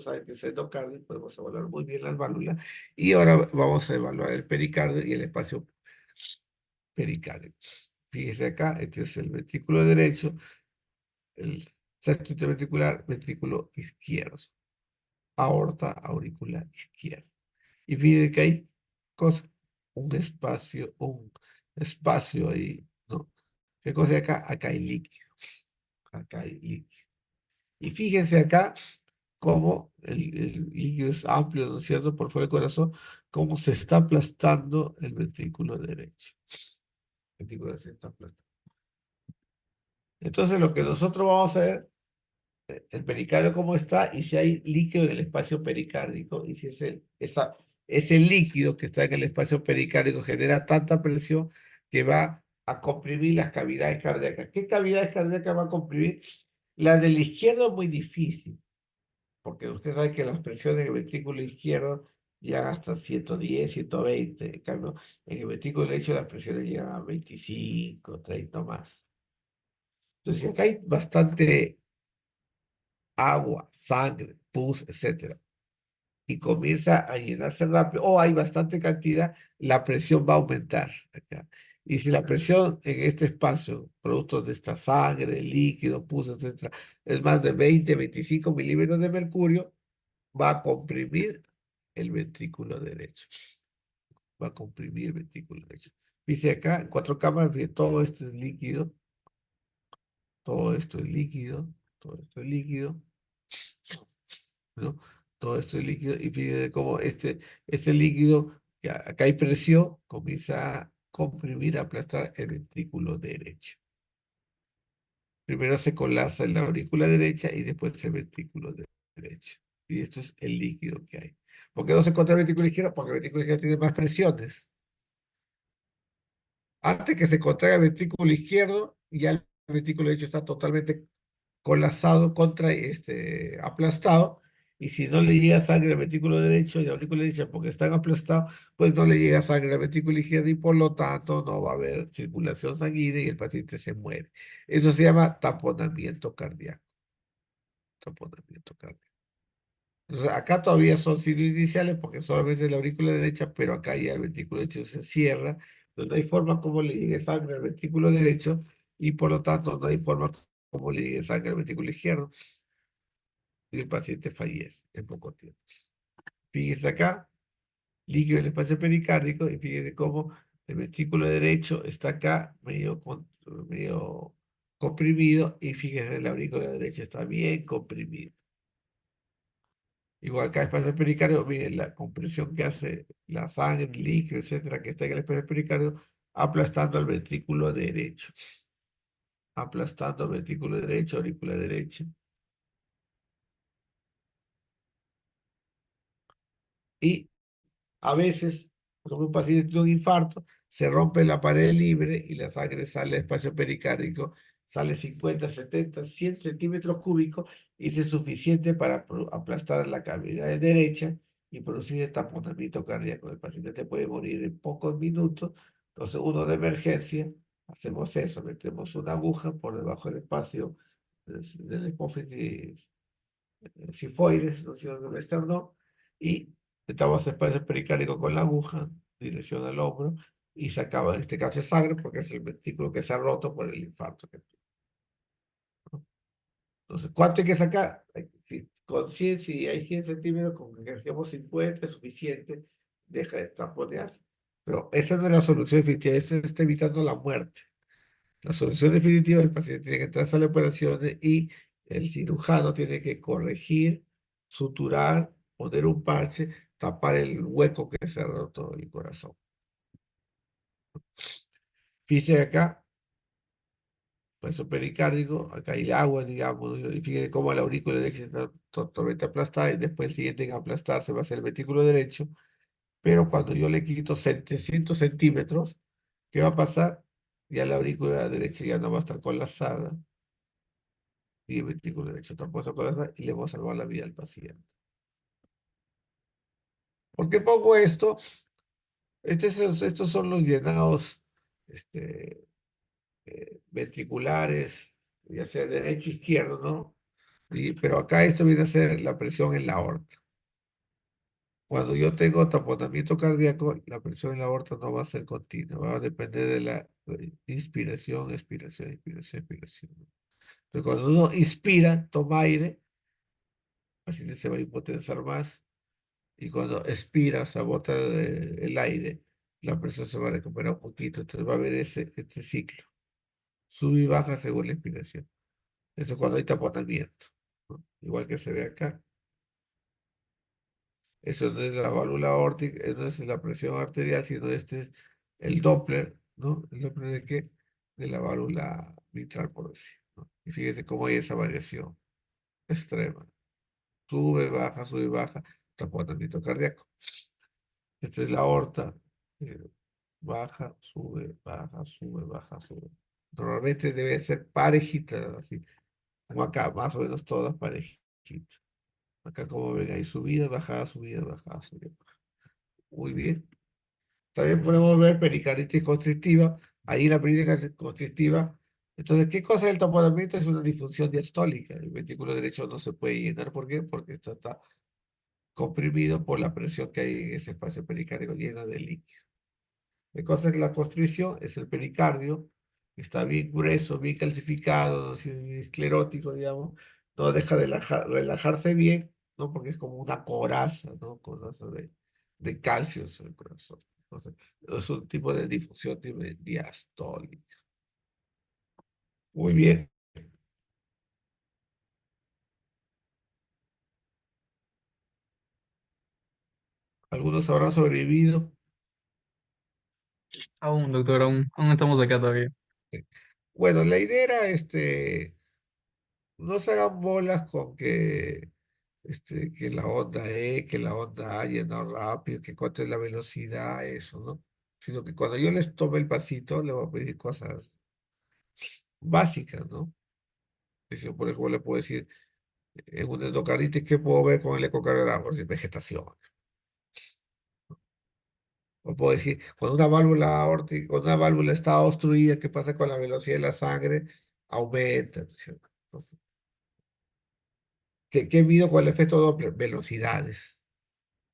saben que es endocardio, podemos evaluar muy bien las válvulas, y ahora vamos a evaluar el pericardio y el espacio pericardio. Fíjese acá, este es el ventrículo derecho, el septo interventricular, ventrículo izquierdo, aorta auricular izquierda. Y fíjense que hay cosas, un espacio ahí, ¿no? ¿Qué cosa hay acá? Acá hay líquido. Acá hay líquido. Y fíjense acá cómo el líquido es amplio, ¿no es cierto? Por fuera del corazón, cómo se está aplastando el ventrículo derecho. El ventrículo derecho se está aplastando. Entonces, lo que nosotros vamos a ver el pericardio cómo está y si hay líquido en el espacio pericárdico y si ese líquido que está en el espacio pericárdico genera tanta presión que va a comprimir las cavidades cardíacas. ¿Qué cavidades cardíacas va a comprimir? La del izquierdo es muy difícil, porque usted sabe que las presiones en el ventrículo izquierdo llegan hasta 110, 120. En cambio, en el ventrículo derecho las presiones llegan a 25, 30 más. Entonces, acá hay bastante agua, sangre, pus, etcétera, y comienza a llenarse rápido, o hay bastante cantidad, la presión va a aumentar acá. Y si la presión en este espacio, producto de esta sangre, líquido, pus, etcétera, es más de 20, 25 milímetros de mercurio, va a comprimir el ventrículo derecho. Va a comprimir el ventrículo derecho. Dice acá, en 4 cámaras, todo esto es líquido, todo esto es líquido, todo esto es líquido, ¿no? Todo esto es líquido y fíjense cómo este líquido, que acá hay presión, comienza a comprimir, a aplastar el ventrículo derecho. Primero se colapsa en la aurícula derecha y después el ventrículo derecho. Y esto es el líquido que hay. ¿Por qué no se encuentra el ventrículo izquierdo? Porque el ventrículo izquierdo tiene más presiones. Antes que se contraiga el ventrículo izquierdo, ya el ventrículo derecho está totalmente colapsado, aplastado, y si no le llega sangre al ventrículo derecho y al aurícula derecha porque están aplastados, pues no le llega sangre al ventrículo izquierdo y por lo tanto no va a haber circulación sanguínea y el paciente se muere. Eso se llama taponamiento cardíaco. taponamiento cardíaco. Entonces, acá todavía son signos iniciales porque solamente es la aurícula derecha, pero acá ya el ventrículo derecho se cierra, no hay forma como le llegue sangre al ventrículo derecho y por lo tanto no hay forma como le llegue sangre al ventrículo izquierdo y el paciente fallece en poco tiempo. Fíjese acá, líquido en el espacio pericárdico y fíjese cómo el ventrículo derecho está acá medio comprimido y fíjese la aurícula derecha está bien comprimida. Igual acá espacio pericardio, miren la compresión que hace la sangre, el líquido, etcétera, que está en el espacio pericardio, aplastando al ventrículo derecho. Aplastando al ventrículo derecho, aurícula derecha. Y a veces, como un paciente tiene un infarto, se rompe la pared libre y la sangre sale del espacio pericárdico, sale 50, 70, 100 centímetros cúbicos y eso es suficiente para aplastar la cavidad derecha y producir el taponamiento cardíaco. El paciente te puede morir en pocos minutos. Entonces, uno de emergencia, hacemos eso, metemos una aguja por debajo del espacio del hipófisis sifoides, ¿no? Sino del externo, y metamos el espacio pericárdico con la aguja, dirección al hombro, y sacaba, en este caso, sangre, porque es el ventrículo que se ha roto por el infarto que tuvo, ¿no? Entonces, ¿cuánto hay que sacar? Con 100, si hay 100 centímetros, con que dejemos 50 es suficiente, deja de taponearse. Pero esa no es la solución definitiva, eso está evitando la muerte. La solución definitiva, el paciente tiene que entrar a la operación y el cirujano tiene que corregir, suturar, poner un parche, tapar el hueco que se ha roto el corazón. Fíjese acá, peso pericárdico, acá hay el agua, digamos, y fíjese cómo la aurícula derecha está totalmente aplastada y después el siguiente en aplastarse va a ser el ventrículo derecho, pero cuando yo le quito 700 centímetros, ¿qué va a pasar? Ya la aurícula derecha ya no va a estar colapsada y el ventrículo derecho tampoco se colapsa y le vamos a salvar la vida al paciente. ¿Por qué pongo esto? Estos son los llenados este, ventriculares, ya sea derecho, izquierdo, ¿no? Pero acá esto viene a ser la presión en la aorta. Cuando yo tengo taponamiento cardíaco, la presión en la aorta no va a ser continua, va a depender de la inspiración, expiración, inspiración, expiración. Entonces, cuando uno inspira, toma aire, el paciente se va a hipotensar más, y cuando expira, o sea, bota el aire, la presión se va a recuperar un poquito, entonces va a haber este ciclo, sube y baja según la inspiración. Eso es cuando hay taponamiento, ¿no? Igual que se ve acá. Eso no es la válvula aórtica, no es la presión arterial, sino este es el Doppler, ¿no? ¿El Doppler de qué? De la válvula mitral, por decir, ¿no? Y fíjate cómo hay esa variación extrema. Sube, baja, taponamiento cardíaco. Esta es la aorta, eh, baja, sube, baja, sube, baja, sube. Normalmente debe ser parejita, así, como acá, más o menos todas parejitas. Acá como ven, hay subida, bajada, subida, bajada, subida. Muy bien. También podemos ver pericarditis constrictiva. Ahí la pericarditis constrictiva. Entonces, ¿qué cosa es el taponamiento? Es una disfunción diastólica. El ventrículo derecho no se puede llenar. ¿Por qué? Porque esto está comprimido por la presión que hay en ese espacio pericárdico lleno de líquido. La cosa es que la constricción es el pericardio, que está bien grueso, bien calcificado, ¿no? Así, esclerótico, digamos, no deja de relajarse bien, ¿no? Porque es como una coraza, ¿no? Coraza de calcio en el corazón. Entonces, es un tipo de difusión diastólica. Muy bien. Algunos habrán sobrevivido. Aún, doctor, aún estamos acá todavía. Bueno, la idea era, no se hagan bolas con que la onda que la onda A llenó rápido, que cuánto es la velocidad, eso, ¿no? Sino que cuando yo les tome el pasito, le voy a pedir cosas básicas, ¿no? Por ejemplo, le puedo decir, en un endocarditis, ¿qué puedo ver con el ecocardiograma? Decir, vegetación. O puedo decir, cuando una válvula aórtica, cuando una válvula está obstruida, ¿qué pasa con la velocidad de la sangre? Aumenta, ¿no es cierto? Entonces, ¿Qué mido con el efecto Doppler? Velocidades.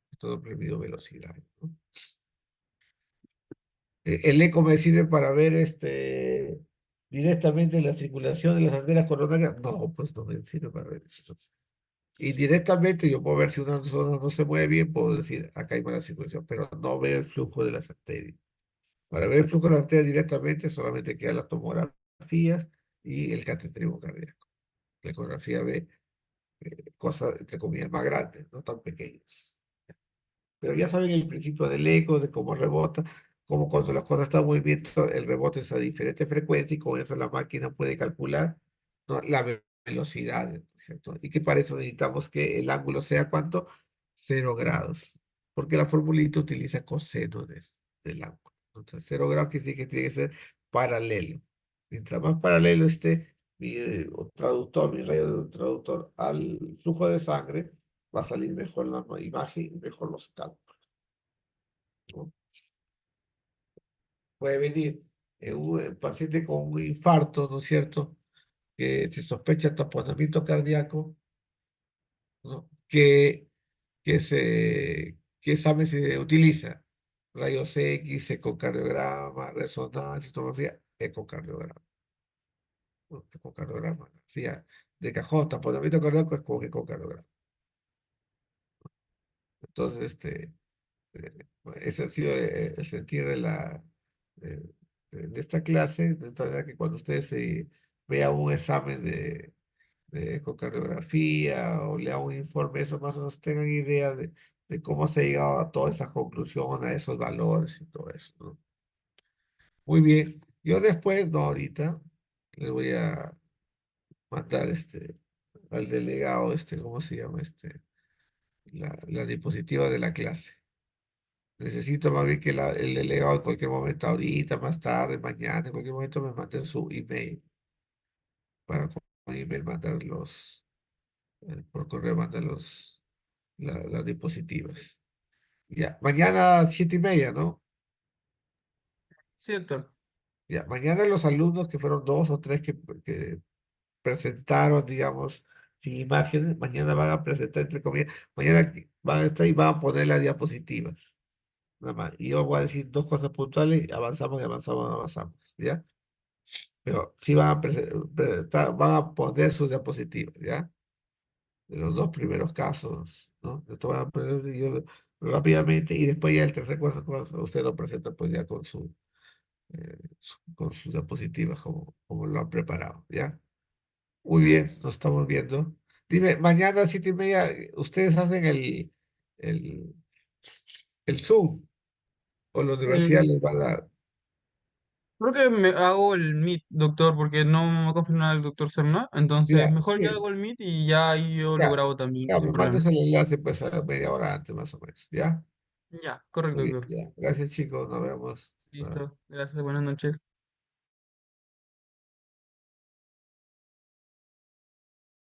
Efecto Doppler mido velocidades, ¿no? El eco me sirve para ver directamente la circulación de las arterias coronarias. No, pues no me sirve para ver eso. Indirectamente yo puedo ver si una zona no se mueve bien, puedo decir acá hay mala circulación, pero no veo el flujo de las arterias. Para ver el flujo de las arterias directamente solamente quedan las tomografías y el cateterismo cardíaco. La ecografía ve cosas, entre comillas, más grandes, no tan pequeñas. Pero ya saben el principio del eco, de cómo rebota, cómo cuando las cosas están en movimiento, el rebote es a diferente frecuencia y con eso la máquina puede calcular, ¿no?, la velocidad, ¿no es cierto? Y que para eso necesitamos que el ángulo sea ¿cuánto? 0 grados, porque la formulita utiliza coseno del ángulo. Entonces, 0 grados quiere decir que tiene que ser paralelo. Mientras más paralelo esté mi rayo traductor al flujo de sangre, va a salir mejor la imagen y mejor los cálculos, ¿no? Puede venir un paciente con un infarto, ¿no es cierto?, que se sospecha taponamiento cardíaco, ¿no? ¿Qué examen se utiliza? Rayos X, ecocardiograma, resonancia, tomografía, ecocardiograma. ¿No? Ecocardiograma. Sí, de cajón, taponamiento cardíaco, escoge ecocardiograma. Entonces, ese ha sido el sentir de, de esta clase, de tal manera que cuando ustedes vean un examen de ecocardiografía o lean un informe, eso más o menos tengan idea de cómo se ha llegado a todas esas conclusiones, a esos valores y todo eso, ¿no? Muy bien. Yo después, no ahorita, le voy a mandar al delegado, ¿cómo se llama? La diapositiva de la clase. Necesito más bien que el delegado en cualquier momento, ahorita, más tarde, mañana, en cualquier momento me mande su email para con email mandar por correo mandar las diapositivas. Ya, mañana 7:30, ¿no? Sí, doctor. Ya, mañana los alumnos que fueron 2 o 3 que presentaron, digamos, sin imágenes, mañana van a presentar, entre comillas, mañana van a estar y van a poner las diapositivas. Nada más. Y yo voy a decir 2 cosas puntuales, avanzamos y avanzamos, avanzamos, ¿ya? Pero sí van a presentar, van a poner sus diapositivas, ¿ya? De los 2 primeros casos, ¿no? Esto van a poner rápidamente y después ya el tercer caso, usted lo presenta pues ya con sus diapositivas como lo han preparado, ¿ya? Muy bien, nos estamos viendo. Dime, mañana a 7:30, ¿ustedes hacen el, el Zoom o la universidad Eh, les va a dar? Creo que me hago el Meet, doctor, porque no me va a confirmar el doctor Serna. Entonces, Ya, mejor ya sí, hago el Meet y ya ahí yo lo ya, grabo también, ya, sin me problema. mandas el enlace pues a media hora antes más o menos, ¿ya? Ya, Muy correcto, bien, doctor. ya. Gracias chicos, nos vemos. Ah. Listo. Gracias, buenas noches.